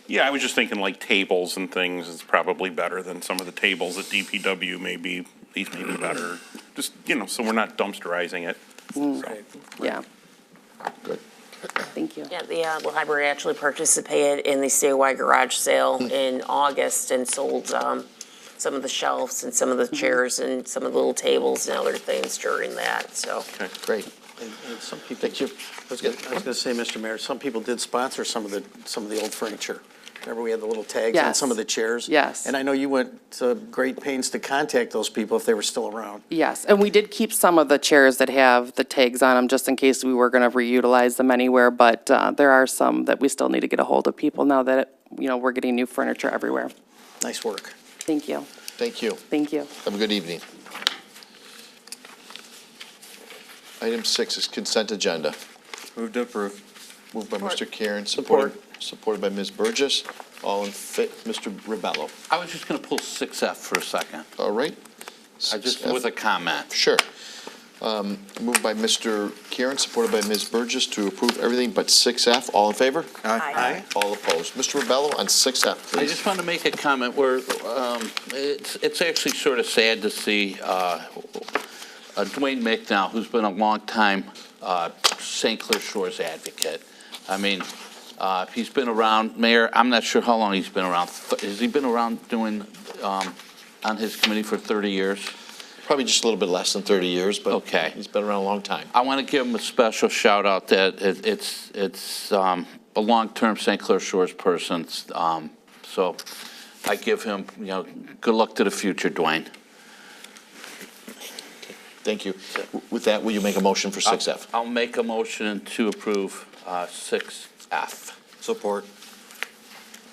Yeah, I was just thinking like tables and things is probably better than some of the tables at DPW maybe, these may be better. Just, so we're not dumpsterizing it. So. Yeah. Good. Thank you. Yeah, the library actually participated in the COI garage sale in August and sold some of the shelves and some of the chairs and some of the little tables and other things during that, so. Okay, great. And some people. Thank you. I was going to say, Mr. Mayor, some people did sponsor some of the old furniture. Remember, we had the little tags on Yes. some of the chairs? Yes. And I know you went to great pains to contact those people if they were still around. Yes, and we did keep some of the chairs that have the tags on them, just in case we were going to reutilize them anywhere, but there are some that we still need to get a hold of people now that, we're getting new furniture everywhere. Nice work. Thank you. Thank you. Thank you. Have a good evening. Item 6 is consent agenda. Move to approve. Moved by Mr. Karen, supported by Ms. Burgess. All in Mr. Rebello. I was just going to pull 6F for a second. All right? With a comment. Sure. Moved by Mr. Karen, supported by Ms. Burgess to approve everything but 6F. All in favor? Aye. All opposed. Mr. Rebello on 6F, I please. just want to make a comment where it's actually sort of sad to see Dwayne Mick who's been a long-time St. Clair Shores advocate. I mean, he's been around, Mayor, I'm not sure how long he's been around. Has he been around doing, on his committee for 30 years? Probably just a little bit less than 30 years, but Okay. he's been around a long time. I want to give him a special shout out that it's a long-term St. Clair Shores person. So I give him, good luck to the future, Dwayne. Thank you. With that, will you make a motion for 6F? I'll make a motion to approve 6F. Support.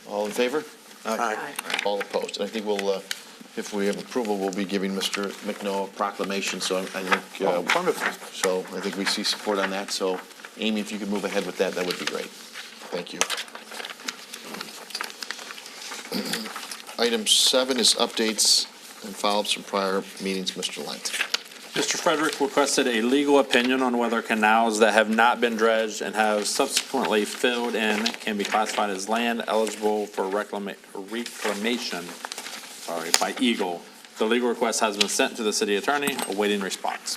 All in favor? Aye. All opposed. And I think we'll, if we have approval, we'll be giving Mr. McNoll a proclamation, so I think. Wonderful. So I think we see support on that. So Amy, if you could move ahead with that, that would be great. Thank you. Item 7 is updates and follow-ups from prior meetings. Mr. Lent. Mr. Frederick requested a legal opinion on whether canals that have not been dredged and have subsequently filled in can be classified as land eligible for reclamation, by Eagle. The legal request has been sent to the city attorney, awaiting response.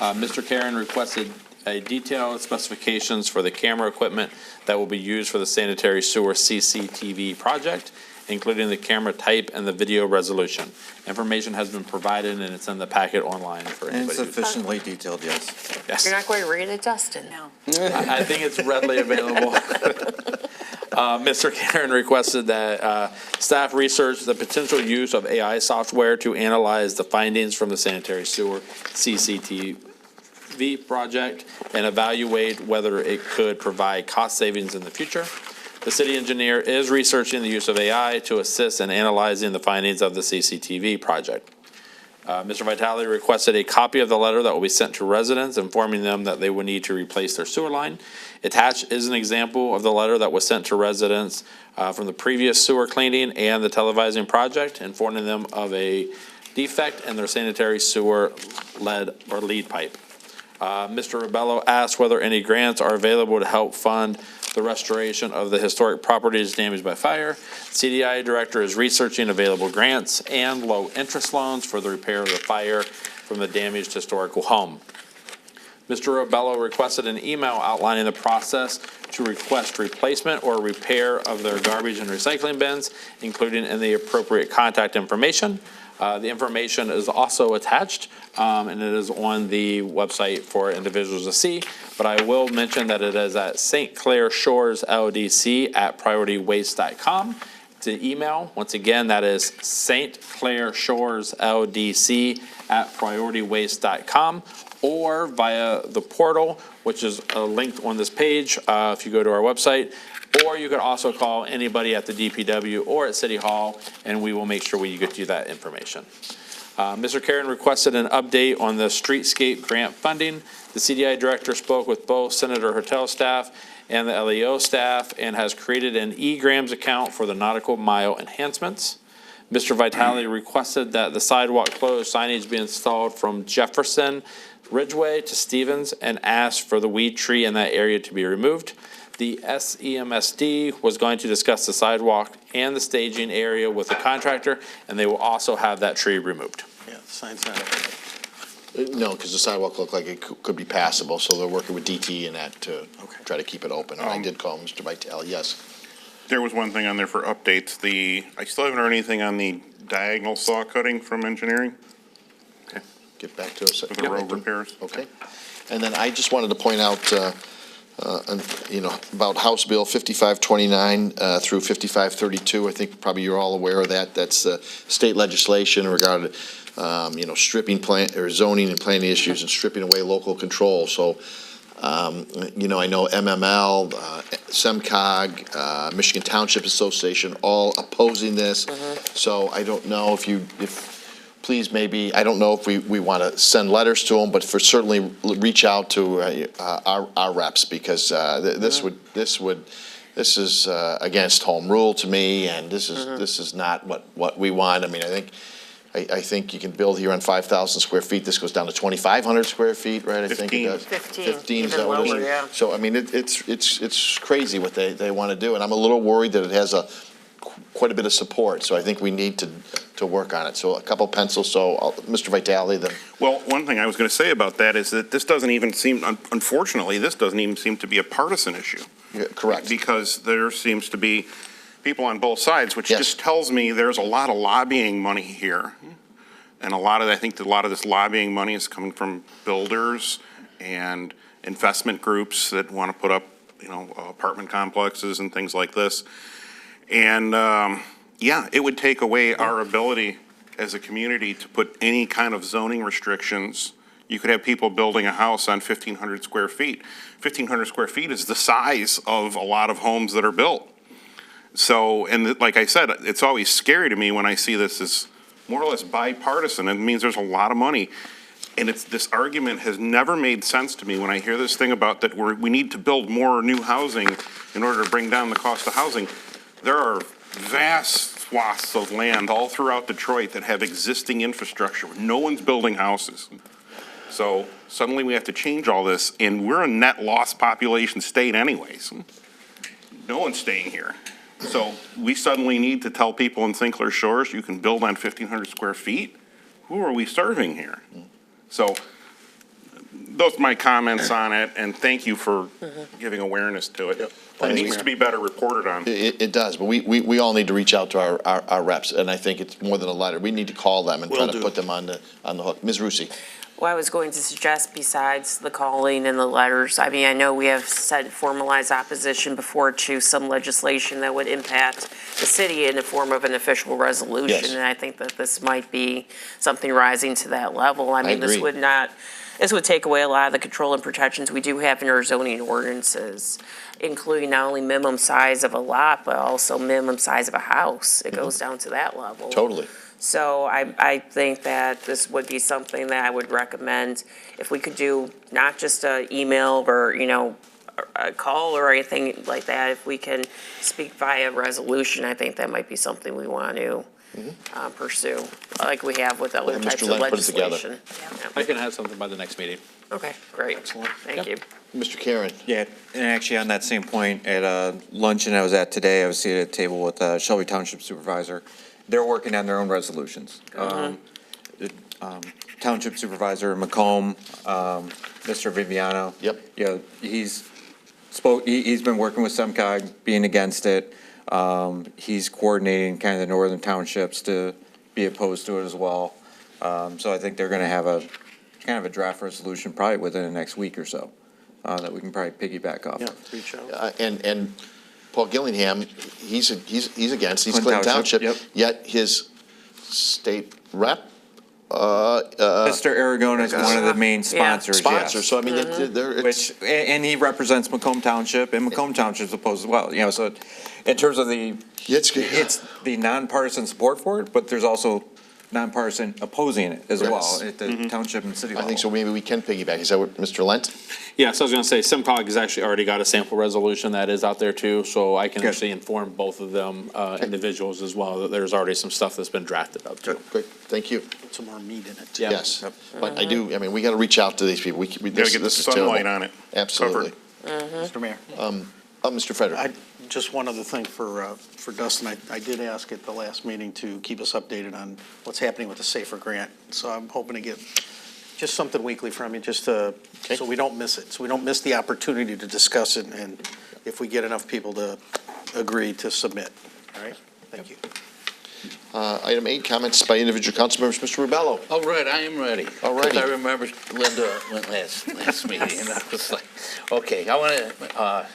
Mr. Karen requested a detailed specifications for the camera equipment that will be used for the sanitary sewer CCTV project, including the camera type and the video resolution. Information has been provided and it's in the packet online for anybody. Insufficiently detailed, yes. You're not going to read it, Dustin? No. I think it's readily available. Mr. Karen requested that staff research the potential use of AI software to analyze the findings from the sanitary sewer CCTV project and evaluate whether it could provide cost savings in the future. The city engineer is researching the use of AI to assist in analyzing the findings of the CCTV project. Mr. Vitale requested a copy of the letter that will be sent to residents informing them that they will need to replace their sewer line. Attached is an example of the letter that was sent to residents from the previous sewer cleaning and the televising project, informing them of a defect in their sanitary sewer lead pipe. Mr. Ribello asked whether any grants are available to help fund the restoration of the historic properties damaged by fire. CDI director is researching available grants and low-interest loans for the repair of the fire from the damaged historical home. Mr. Ribello requested an email outlining the process to request replacement or repair of their garbage and recycling bins, including in the appropriate contact information. The information is also attached, and it is on the website for individuals to see. But I will mention that it is at St. Clair Shores LDC at PriorityWaste.com. To email, once again, that is St. Clair Shores LDC at PriorityWaste.com, or via the portal, which is linked on this page if you go to our website. Or you could also call anybody at the DPW or at City Hall, and we will make sure we get you that information. Mr. Karen requested an update on the streetscape grant funding. The CDI director spoke with both Senator Hertel staff and the LEO staff and has created an eGrams account for the nautical mile enhancements. Mr. Vitale requested that the sidewalk closed signage be installed from Jefferson Ridgeway to Stevens and asked for the weed tree in that area to be removed. The SEMSD was going to discuss the sidewalk and the staging area with the contractor, and they will also have that tree removed. Yeah, the sign's not up. No, because the sidewalk looked like it could be passable, so they're working with DT and that to try to keep it open. And I did call Mr. Vitale, yes. There was one thing on there for updates. I still haven't heard anything on the diagonal saw cutting from engineering. Okay, get back to us. For the road repairs. Okay. And then I just wanted to point out, about House Bill 5529 through 5532. I think probably you're all aware of that. That's state legislation regarding, stripping plant or zoning and planning issues and stripping away local control. So, I know MML, SEMCOG, Michigan Township Association, all opposing this. So I don't know please maybe, I don't know if we want to send letters to them, but certainly reach out to our reps, because this is against home rule to me, and this is not what we want. I mean, I think you can build here on 5,000 square feet. This goes down to 2,500 square feet, right? I think it does. 15. Is that what it is? Yeah. So I mean, it's crazy what they want to do, and I'm a little worried that it has quite a bit of support. So I think we need to work on it. So a couple pencils. So Mr. Vitale, then. Well, one thing I was going to say about that is that this doesn't even seem, unfortunately, this doesn't even seem to be a partisan issue. Yeah, correct. Because there seems to be people on both sides, which just tells me there's a lot of lobbying money here. And I think that a lot of this lobbying money is coming from builders and investment groups that want to put up, apartment complexes and things like this. And, it would take away our ability as a community to put any kind of zoning restrictions. You could have people building a house on 1,500 square feet. 1,500 square feet is the size of a lot of homes that are built. So, and like I said, it's always scary to me when I see this as more or less bipartisan. It means there's a lot of money. And this argument has never made sense to me when I hear this thing about that we need to build more new housing in order to bring down the cost of housing. There are vast swaths of land all throughout Detroit that have existing infrastructure. No one's building houses. So suddenly we have to change all this, and we're a net loss population state anyways. No one's staying here. So we suddenly need to tell people in St. Clair Shores, you can build on 1,500 square feet? Who are we serving here? So those are my comments on it, and thank you for giving awareness to it. It needs to be better reported on. It does, but we all need to reach out to our reps, and I think it's more than a letter. We need to call them and try to put them on the hook. Ms. Rusi? Well, I was going to suggest, besides the calling and the letters, I mean, I know we have said formalized opposition before to some legislation that would impact the city in the form of an official resolution. Yes. And I think that this might be something rising to that level. I mean, this agree. this would take away a lot of the control and protections we do have in our zoning ordinances, including not only minimum size of a lot, but also minimum size of a house. It goes down to that level. Totally. So I think that this would be something that I would recommend if we could do not just a email or, a call or anything like that. If we can speak via resolution, I think that might be something we want to pursue, like we have with other Have types Mr. of Lent put it together. legislation. I can have something by the next meeting. Okay, great. Thank you. Mr. Karen? Yeah, and actually on that same point, at a luncheon I was at today, I was seated at a table with Shelby Township Supervisor. They're working on their own resolutions. Township Supervisor McComb, Mr. Viviano. Yep. He's been working with SEMCOG, being against it. He's coordinating kind of the northern townships to be opposed to it as well. So I think they're gonna have a kind of a draft resolution probably within the next week or so, that we can probably piggyback off of. Reach out. And Paul Gillingham, he's against, he's Clinton Clinton Township, Township, yet his state rep, Mr. Aragona is one of the main sponsors, sponsor, yes. so I mean, it's, And he represents Macomb Township, and Macomb Township's opposed as well, so in terms of it's the nonpartisan support for it, but there's also nonpartisan opposing it as well at the township and city I level. think so, maybe we can piggyback. Is that what, Mr. Lent? Yes, I was going to say, SEMCOG has actually already got a sample resolution that is out there too, so I can Good. actually inform both of them, individuals as well, that there's already some stuff that's been drafted up too. Great, thank you. Put some more meat in it. Yes, but we gotta reach out to these people. Gotta get the this is terrible. sunlight on it. Absolutely. Mr. Mayor. Mr. Frederick? Just one other thing for Dustin. I did ask at the last meeting to keep us updated on what's happening with the SAFER grant. So I'm hoping to get just something weekly from you, just to, so we don't miss it. So we don't miss the opportunity to discuss it, and if we get enough people to agree to submit. All right? Thank you. Item 8, comments by individual council members. Mr. Rubello? All right, I am ready. All righty. I remember Linda went last meeting, and I was like, okay, I want to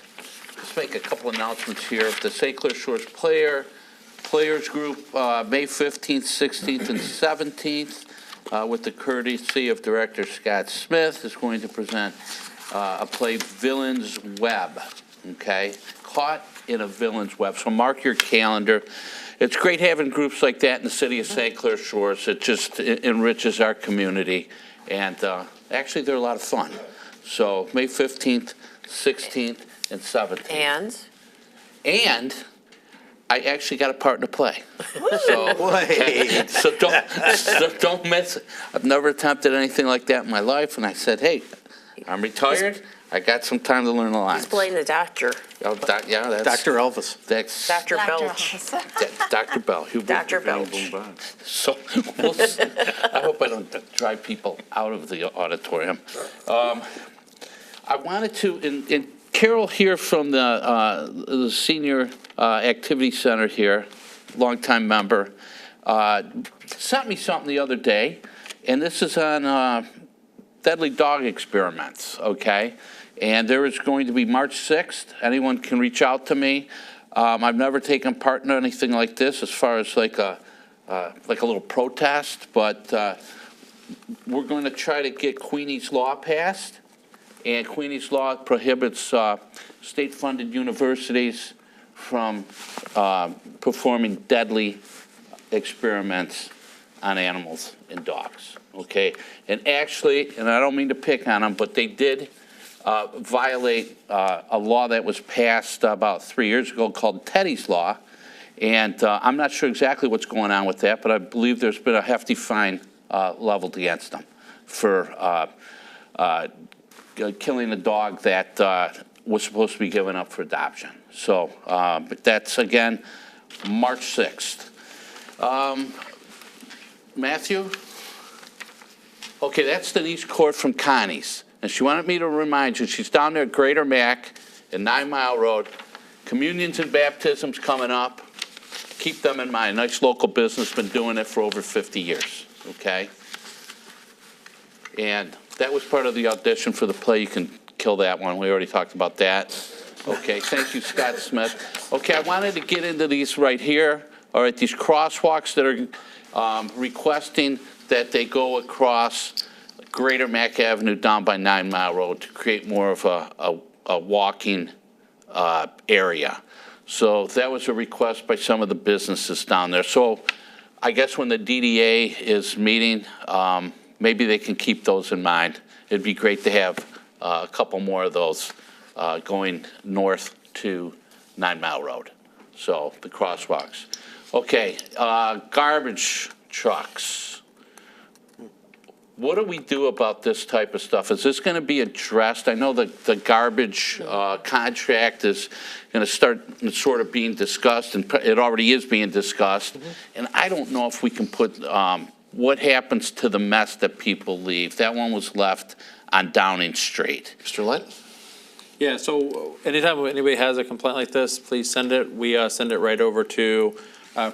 just make a couple announcements here. The St. Clair Shores Players Group, May 15th, 16th, and 17th, with the courtesy of Director Scott Smith, is going to present a play, Villain's Web, okay? Caught in a Villain's Web. So mark your calendar. It's great having groups like that in the city of St. Clair Shores. It just enriches our community, and actually, they're a lot of fun. So May 15th, 16th, and 17th. And I actually got a part in the play. So don't miss it. I've never attempted anything like that in my life, and I said, hey, I'm retired. I got some time to learn the lines. He's playing the doctor. Oh, yeah, that's Dr. Elvis. That's Dr. Belch. Dr. Bell. Dr. Belch. So I hope I don't drive people out of the auditorium. I wanted to, and Carol here from the Senior Activity Center here, longtime member, sent me something the other day, and this is on deadly dog experiments, okay? And there is going to be March 6th. Anyone can reach out to me. I've never taken part in anything like this as far as like a little protest, but we're going to try to get Queenie's Law passed. And Queenie's Law prohibits state-funded universities from performing deadly experiments on animals and dogs, okay? And actually, and I don't mean to pick on them, but they did violate a law that was passed about 3 years ago called Teddy's Law. And I'm not sure exactly what's going on with that, but I believe there's been a hefty fine leveled against them. for killing a dog that was supposed to be given up for adoption. So, but that's, again, March 6th. Matthew? Okay, that's Denise Court from Connie's. And she wanted me to remind you, she's down there at Greater Mac at 9 Mile Road. Communions and baptisms coming up. Keep them in mind. Nice local business, been doing it for over 50 years, okay? And that was part of the audition for the play. You can kill that one. We already talked about that. Okay, thank you, Scott Smith. Okay, I wanted to get into these right here. All right, these crosswalks that are requesting that they go across Greater Mac Avenue down by 9 Mile Road to create more of a walking area. So that was a request by some of the businesses down there. So I guess when the DDA is meeting, maybe they can keep those in mind. It'd be great to have a couple more of those going north to 9 Mile Road. So the crosswalks. Okay, garbage trucks. What do we do about this type of stuff? Is this going to be addressed? I know that the garbage contract is going to start sort of being discussed, and it already is being discussed. And I don't know if we can put what happens to the mess that people leave. That one was left on Downing Street. Mr. Lett? Yeah, so anytime anybody has a complaint like this, please send it. We send it right over to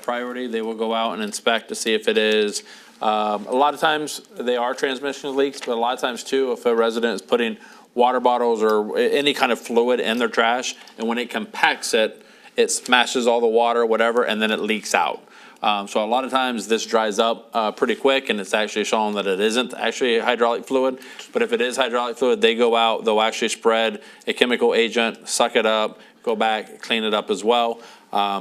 Priority. They will go out and inspect to see if it is. A lot of times they are transmission leaks, but a lot of times too, if a resident is putting water bottles or any kind of fluid in their trash, and when it compacts it, it smashes all the water, whatever, and then it leaks out. So a lot of times this dries up pretty quick, and it's actually showing that it isn't actually hydraulic fluid. But if it is hydraulic fluid, they go out, they'll actually spread a chemical agent, suck it up, go back, clean it up as well.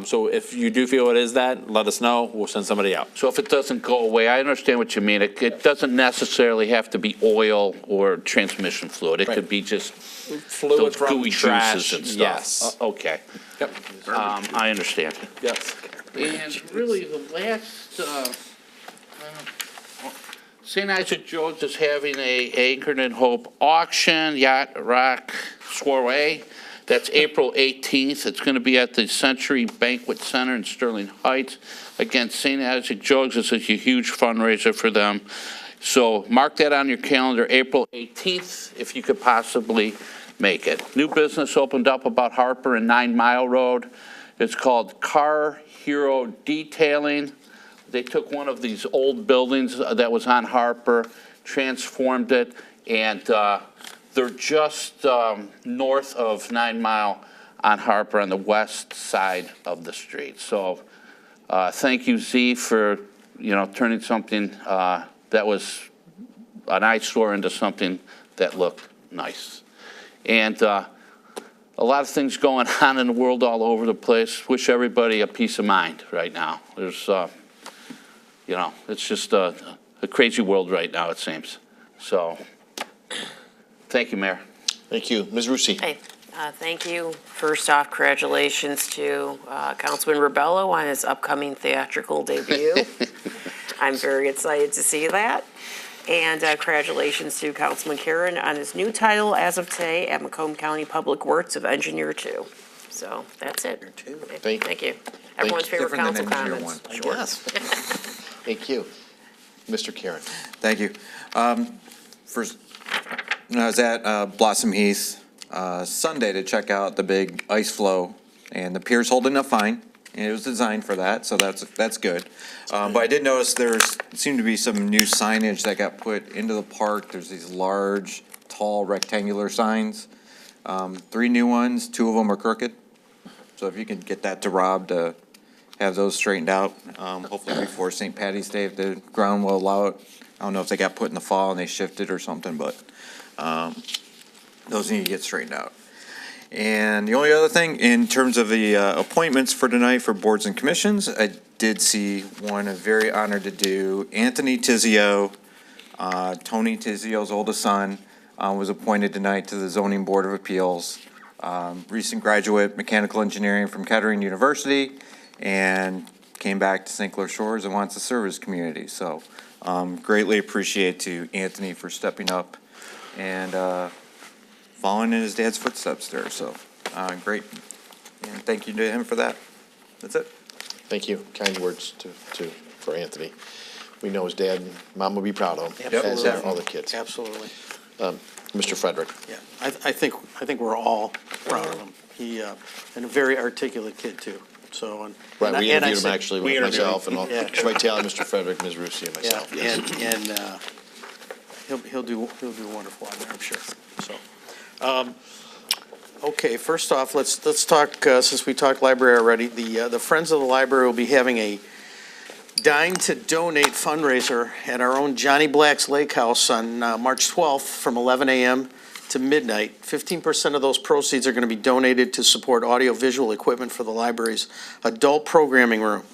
So if you do feel it is that, let us know. We'll send somebody out. So if it doesn't go away, I understand what you mean. It doesn't necessarily have to be oil or transmission fluid. It could be just Fluid those from gooey trash, juices and stuff. yes. Okay. Yep. I understand. Yes. And really, the last, St. Isaac Joe's is having a Anchored in Hope auction, Yacht Rock Soiree. That's April 18th. It's going to be at the Century Banquet Center in Sterling Heights. Again, St. Isaac Joe's is a huge fundraiser for them. So mark that on your calendar, April 18th, if you could possibly make it. New business opened up about Harper and 9 Mile Road. It's called Car Hero Detailing. They took one of these old buildings that was on Harper, transformed it, and they're just north of 9 Mile on Harper on the west side of the street. So thank you, Z, for turning something that was an eyesore into something that looked nice. And a lot of things going on in the world all over the place. Wish everybody a peace of mind right now. There's, it's just a crazy world right now, it seems. So. Thank you, Mayor. Thank you. Ms. Rusi? Hey, thank you. First off, congratulations to Councilman Rebello on his upcoming theatrical debut. I'm very excited to see that. And congratulations to Councilman Karen on his new title as of today at Macomb County Public Works of Engineer 2. So that's it. Thank you. Everyone's favorite council comments. Sure. Yes. Thank you. Mr. Karen? Thank you. First, I was at Blossom Heath Sunday to check out the big ice flow, and the pier's holding up fine. And it was designed for that, so that's good. But I did notice seemed to be some new signage that got put into the park. There's these large, tall, rectangular signs. 3 new ones, 2 of them are crooked. So if you can get that to Rob to have those straightened out, hopefully before St. Patty's Day, if the ground will allow it. I don't know if they got put in the fall and they shifted or something, but those need to get straightened out. And the only other thing, in terms of the appointments for tonight for boards and commissions, I did see one I'm very honored to do. Anthony Tizio, Tony Tizio's oldest son, was appointed tonight to the Zoning Board of Appeals. Recent graduate mechanical engineering from Kettering University, and came back to St. Clair Shores and wants to serve his community. So Greatly appreciate to Anthony for stepping up and following in his dad's footsteps there. So great. And thank you to him for that. That's it. Thank you. Kind words for Anthony. We know his dad and mom will be proud of him, as are all the kids. Absolutely. Mr. Frederick. Yeah, I think we're all proud of him. He, and a very articulate kid too, so. Right, we and I interviewed him said- actually we with interviewed myself him. and all, Yeah. Mr. Vitale, Mr. Frederick, Ms. Rusi, and Yeah, myself. Yes. and he'll do wonderful on there, I'm sure, so. Okay, first off, let's talk, since we talked library already, the Friends of the Library will be having a Dine to Donate fundraiser at our own Johnny Black's Lake House on March 12th from 11 a.m. to midnight. 15% of those proceeds are going to be donated to support audiovisual equipment for the library's adult programming room,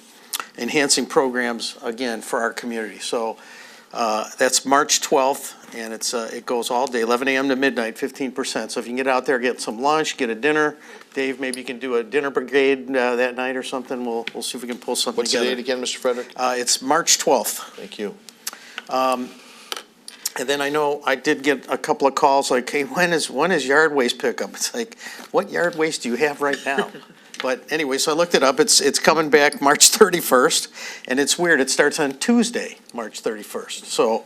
enhancing programs, again, for our community. So that's March 12th, and it goes all day, 11 a.m. to midnight, 15%. So if you can get out there, get some lunch, get a dinner. Dave, maybe you can do a dinner brigade that night or something. We'll see if we can pull something What's the together. date again, Mr. Frederick? It's March 12th. Thank you. And then I know I did get a couple of calls like, hey, when is yard waste pickup? It's like, what yard waste do you have right now? But anyway, so I looked it up. It's coming back March 31st, and it's weird. It starts on Tuesday, March 31st. So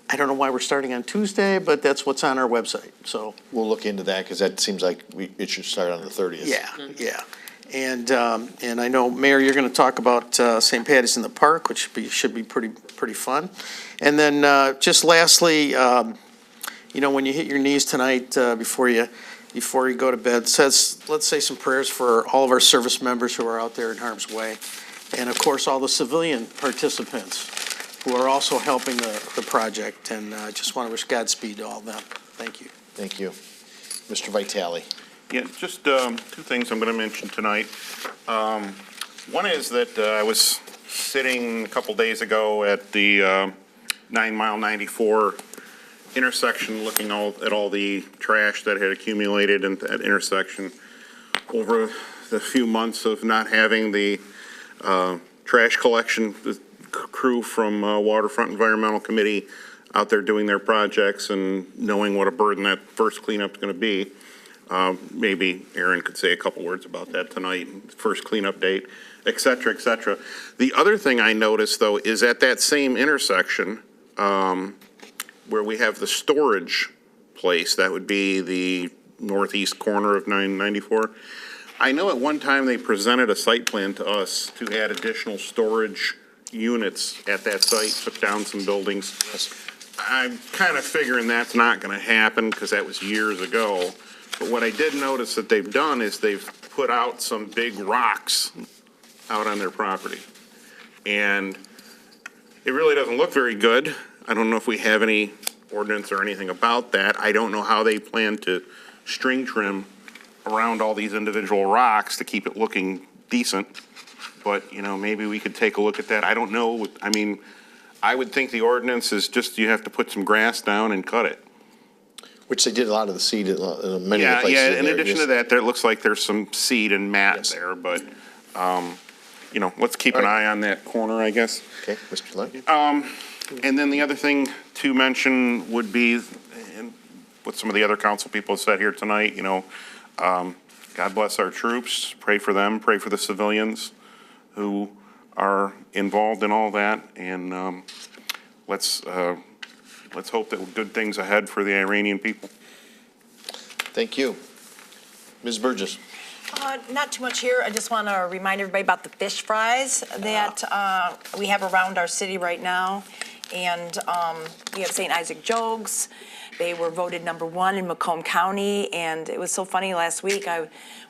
I don't know why we're starting on Tuesday, but that's what's on our website. So We'll look into that because that seems like it should start on the 30th. yeah. And I know, Mayor, you're going to talk about St. Patty's in the Park, which should be pretty fun. And then just lastly, when you hit your knees tonight before you go to bed, let's say some prayers for all of our service members who are out there in harm's way, and of course all the civilian participants who are also helping the project. And I just want to wish Godspeed to all of them. Thank you. Thank you. Mr. Vitale. Yeah, just two things I'm going to mention tonight. One is that I was sitting a couple days ago at the 9 Mile 94 intersection, looking at all the trash that had accumulated in that intersection over the few months of not having the trash collection crew from Waterfront Environmental Committee out there doing their projects, and knowing what a burden that first cleanup is going to be. Maybe Aaron could say a couple words about that tonight, first cleanup date, et cetera, et cetera. The other thing I noticed, though, is at that same intersection where we have the storage place, that would be the northeast corner of 994. I know at one time they presented a site plan to us to add additional storage units at that site, took down some buildings. I'm kind of figuring that's not going to happen because that was years ago. But what I did notice that they've done is they've put out some big rocks out on their property. And it really doesn't look very good. I don't know if we have any ordinance or anything about that. I don't know how they plan to string trim around all these individual rocks to keep it looking decent. But, maybe we could take a look at that. I don't know. I mean, I would think the ordinance is just you have to put some grass down and cut it. Which they did a lot of the seed in many of the places. Yeah, in addition to that, there looks like there's some seed and mat there, but, let's keep an eye on that corner, I guess. Okay, Mr. Lane. And then the other thing to mention would be, and what some of the other council people have said here tonight, God bless our troops, pray for them, pray for the civilians who are involved in all that, and let's hope that good things ahead for the Iranian people. Thank you. Ms. Burgess. Not too much here. I just want to remind everybody about the fish fries that we have around our city right now. And we have St. Isaac Jogues. They were voted #1 in Macomb County. And it was so funny last week.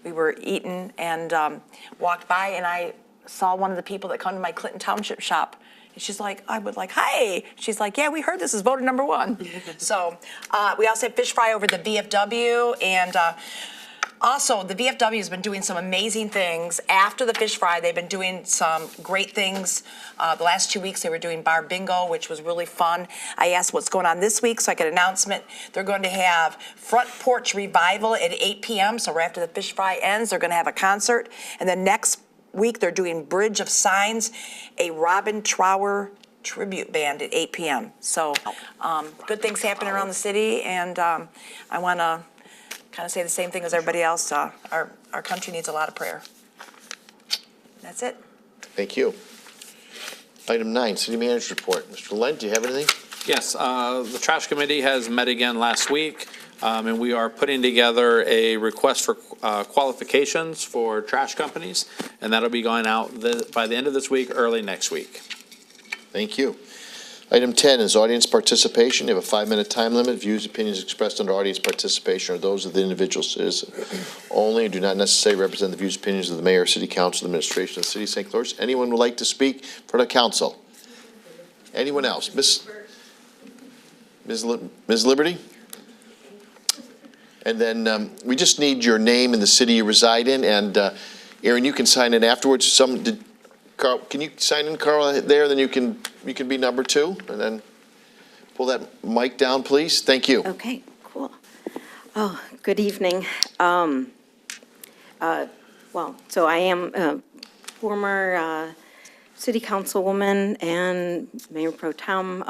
We were eating and walked by, and I saw one of the people that come to my Clinton Township shop. And she's like, hi. She's like, yeah, we heard this is voted #1. So we also have fish fry over the VFW. And also, the VFW has been doing some amazing things. After the fish fry, they've been doing some great things. The last 2 weeks, they were doing bar bingo, which was really fun. I asked what's going on this week, so I got an announcement. They're going to have Front Porch Revival at 8 p.m., so right after the fish fry ends, they're going to have a concert. And then next week, they're doing Bridge of Signs, a Robin Trower tribute band at 8 p.m. So good things happen around the city, and I want to kind of say the same thing as everybody else. Our country needs a lot of prayer. That's it. Thank you. Item 9, City Manager's Report. Mr. Lent, do you have anything? Yes, the trash committee has met again last week, and we are putting together a request for qualifications for trash companies, and that'll be going out by the end of this week, early next week. Thank you. Item 10 is audience participation. You have a 5-minute time limit. Views, opinions expressed under audience participation are those of the individual citizen only and do not necessarily represent the views, opinions of the mayor, city council, administration of the city of St. Clair. Anyone would like to speak for the council? Anyone else? Ms. Liberty? And then we just need your name and the city you reside in, and Aaron, you can sign in afterwards. Carl, can you sign in, Carl, there? Then you can be number 2, and then pull that mic down, please. Thank you. Okay, cool. Oh, good evening. So I am a former city councilwoman and mayor pro tem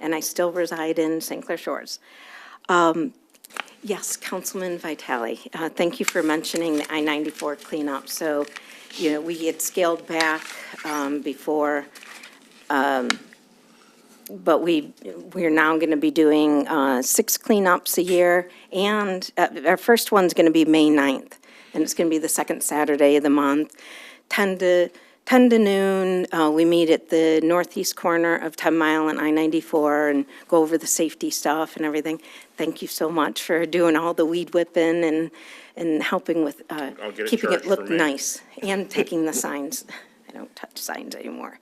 and I still reside in St. Clair Shores. Yes, Councilman Vitale, thank you for mentioning the I-94 cleanup. So, we had scaled back before, but we're now going to be doing 6 cleanups a year, and our first one's going to be May 9th, and it's going to be the second Saturday of the month, 10 to noon. We meet at the northeast corner of 10 Mile and I-94 and go over the safety stuff and everything. Thank you so much for doing all the weed whipping and helping with keeping it look nice and taking the signs. I don't touch signs anymore.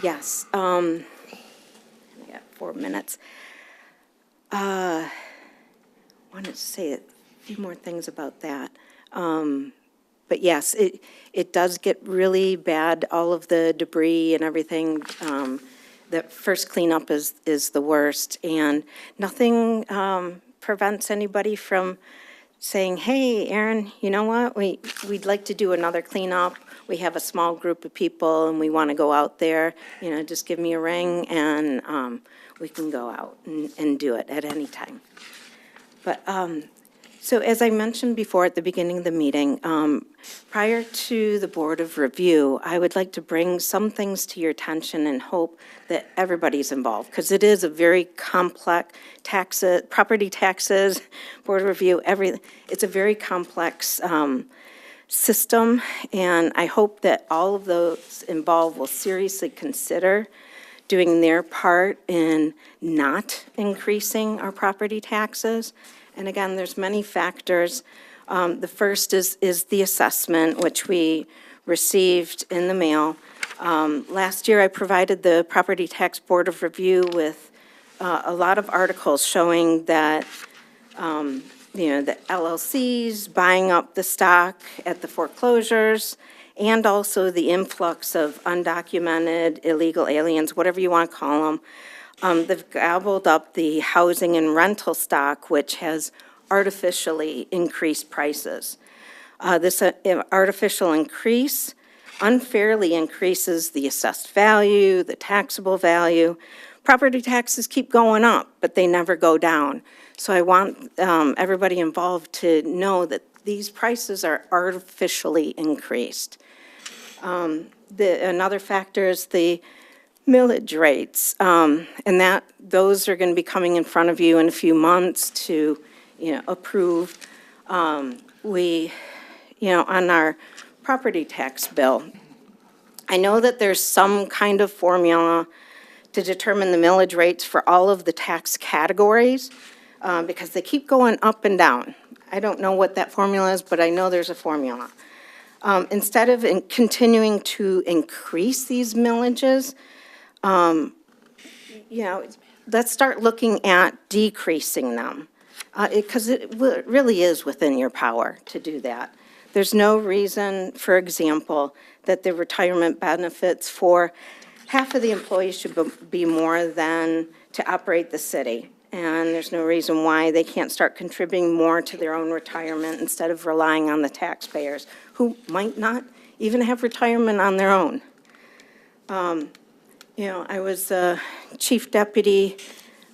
Yes, I got 4 minutes. Wanted to say a few more things about that. But yes, it does get really bad, all of the debris and everything. The first cleanup is the worst, and nothing prevents anybody from saying, hey, Aaron, you know what, we'd like to do another cleanup. We have a small group of people, and we want to go out there. Just give me a ring, and we can go out and do it at any time. But so as I mentioned before at the beginning of the meeting, prior to the Board of Review, I would like to bring some things to your attention and hope that everybody's involved, because it is a very complex property taxes, Board of Review, it's a very complex system, and I hope that all of those involved will seriously consider doing their part in not increasing our property taxes. And again, there's many factors. The first is the assessment, which we received in the mail. Last year, I provided the Property Tax Board of Review with a lot of articles showing that, the LLCs buying up the stock at the foreclosures, and also the influx of undocumented illegal aliens, whatever you want to call them. They've gobbled up the housing and rental stock, which has artificially increased prices. This artificial increase unfairly increases the assessed value, the taxable value. Property taxes keep going up, but they never go down. So I want everybody involved to know that these prices are artificially increased. Another factor is the millage rates, and those are going to be coming in front of you in a few months to, approve. We, on our property tax bill, I know that there's some kind of formula to determine the millage rates for all of the tax categories, because they keep going up and down. I don't know what that formula is, but I know there's a formula. Instead of continuing to increase these millages, let's start looking at decreasing them, because it really is within your power to do that. There's no reason, for example, that the retirement benefits for half of the employees should be more than to operate the city. And there's no reason why they can't start contributing more to their own retirement instead of relying on the taxpayers, who might not even have retirement on their own. I was chief deputy,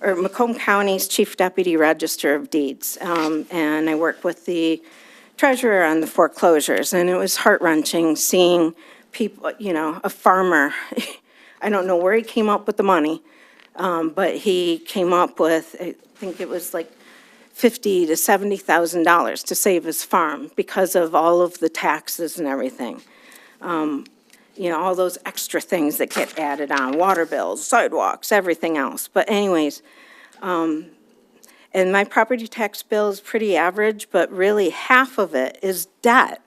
or Macomb County's chief deputy register of deeds, and I worked with the treasurer on the foreclosures, and it was heart-wrenching seeing people, a farmer, I don't know where he came up with the money, but he came up with, I think it was like $50,000 to $70,000 to save his farm because of all of the taxes and everything. All those extra things that get added on, water bills, sidewalks, everything else. But anyways, and my property tax bill is pretty average, but really half of it is debt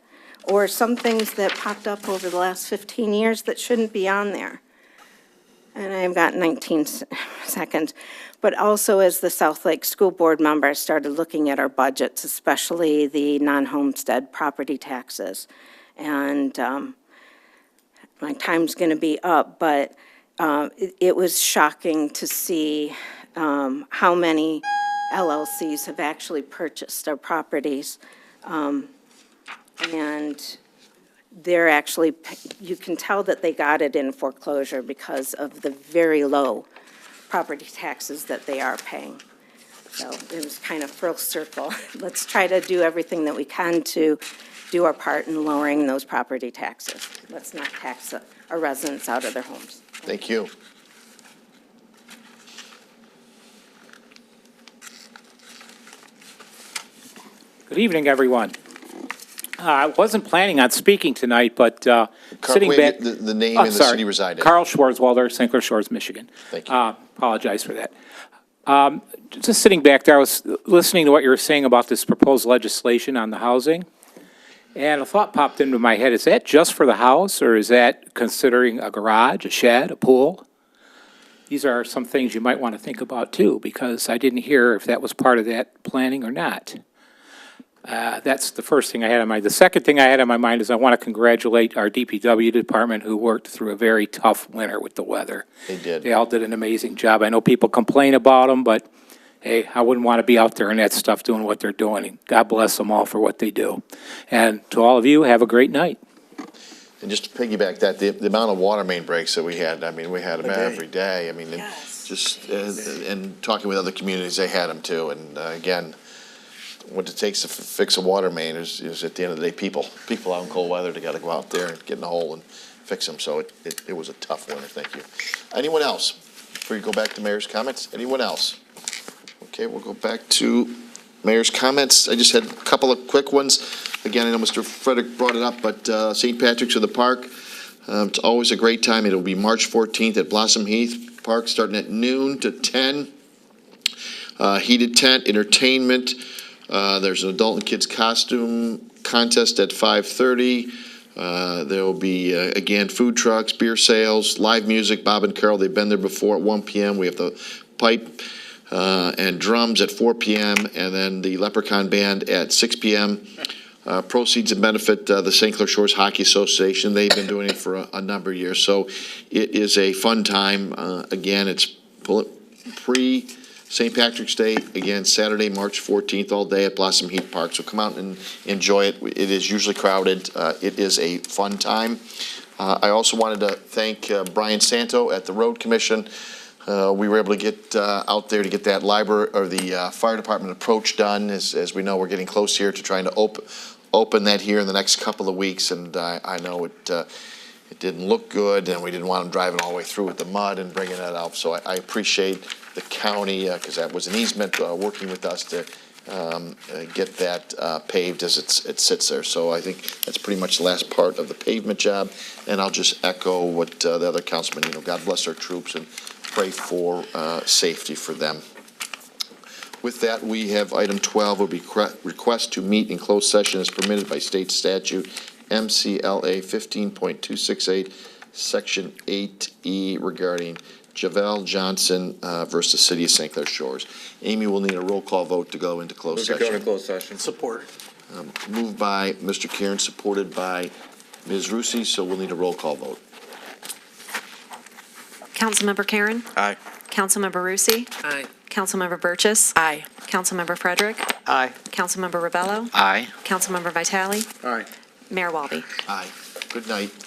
or some things that popped up over the last 15 years that shouldn't be on there. And I've got 19 seconds. But also, as the South Lake School Board member, I started looking at our budgets, especially the non-homestead property taxes. And my time's going to be up, but it was shocking to see how many LLCs have actually purchased our properties. And they're actually, you can tell that they got it in foreclosure because of the very low property taxes that they are paying. So it was kind of full circle. Let's try to do everything that we can to do our part in lowering those property taxes. Let's not tax our residents out of their homes. Thank you. Good evening, everyone. I wasn't planning on speaking tonight, but sitting wait, back. the name Oh, and the sorry. city reside in. Carl Schwarzwalder, St. Clair Shores, Michigan. Thank you. Apologize for that. Just sitting back there, I was listening to what you were saying about this proposed legislation on the housing, and a thought popped into my head. Is that just for the house, or is that considering a garage, a shed, a pool? These are some things you might want to think about, too, because I didn't hear if that was part of that planning or not. That's the first thing I had in mind. The second thing I had in my mind is I want to congratulate our DPW department who worked through a very tough winter with the weather. They did. They all did an amazing job. I know people complain about them, but hey, I wouldn't want to be out there in that stuff doing what they're doing. And God bless them all for what they do. And to all of you, have a great night. And just to piggyback that, the amount of water main breaks that we had, I mean, we had them every day. I mean, and talking with other communities, they had them too. And again, what it takes to fix a water main is at the end of the day, people out in cold weather, they got to go out there and get in the hole and fix them. So it was a tough winter. Thank you. Anyone else? Before you go back to mayor's comments, anyone else? Okay, we'll go back to mayor's comments. I just had a couple of quick ones. Again, I know Mr. Frederick brought it up, but St. Patrick's of the Park, it's always a great time. It'll be March 14th at Blossom Heath Park, starting at noon to 10. Heated tent, entertainment. There's an adult and kids costume contest at 5:30. There will be, again, food trucks, beer sales, live music, Bob and Carol. They've been there before at 1 p.m. We have the pipe and drums at 4 p.m. and then the Leprechaun Band at 6 p.m. Proceeds and benefit the St. Clair Shores Hockey Association. They've been doing it for a number of years. So it is a fun time. Again, it's pre-St. Patrick's Day. Again, Saturday, March 14th, all day at Blossom Heath Park. So come out and enjoy it. It is usually crowded. It is a fun time. I also wanted to thank Brian Santo at the Road Commission. We were able to get out there to get that library or the fire department approach done. As we know, we're getting close here to trying to open that here in the next couple of weeks. And I know it didn't look good, and we didn't want them driving all the way through with the mud and bringing that out. So I appreciate the county, because that was an easement, working with us to get that paved as it sits there. So I think that's pretty much the last part of the pavement job. And I'll just echo what the other councilman, God bless our troops and pray for safety for them. With that, we have item 12, will be request to meet in closed session as permitted by state statute MCLA 15.268, section 8E regarding Javel Johnson versus City of St. Clair Shores. Amy will need a roll call vote to go into closed session. Move to go into closed session. Support. Moved by Mr. Kieran, supported by Ms. Rusi, so we'll need a roll call vote. Councilmember Karen? Aye. Councilmember Rusi? Aye. Councilmember Burgess? Aye. Councilmember Frederick? Aye. Councilmember Rebello? Aye. Councilmember Vitale? Aye. Mayor Walby? Aye. Good night.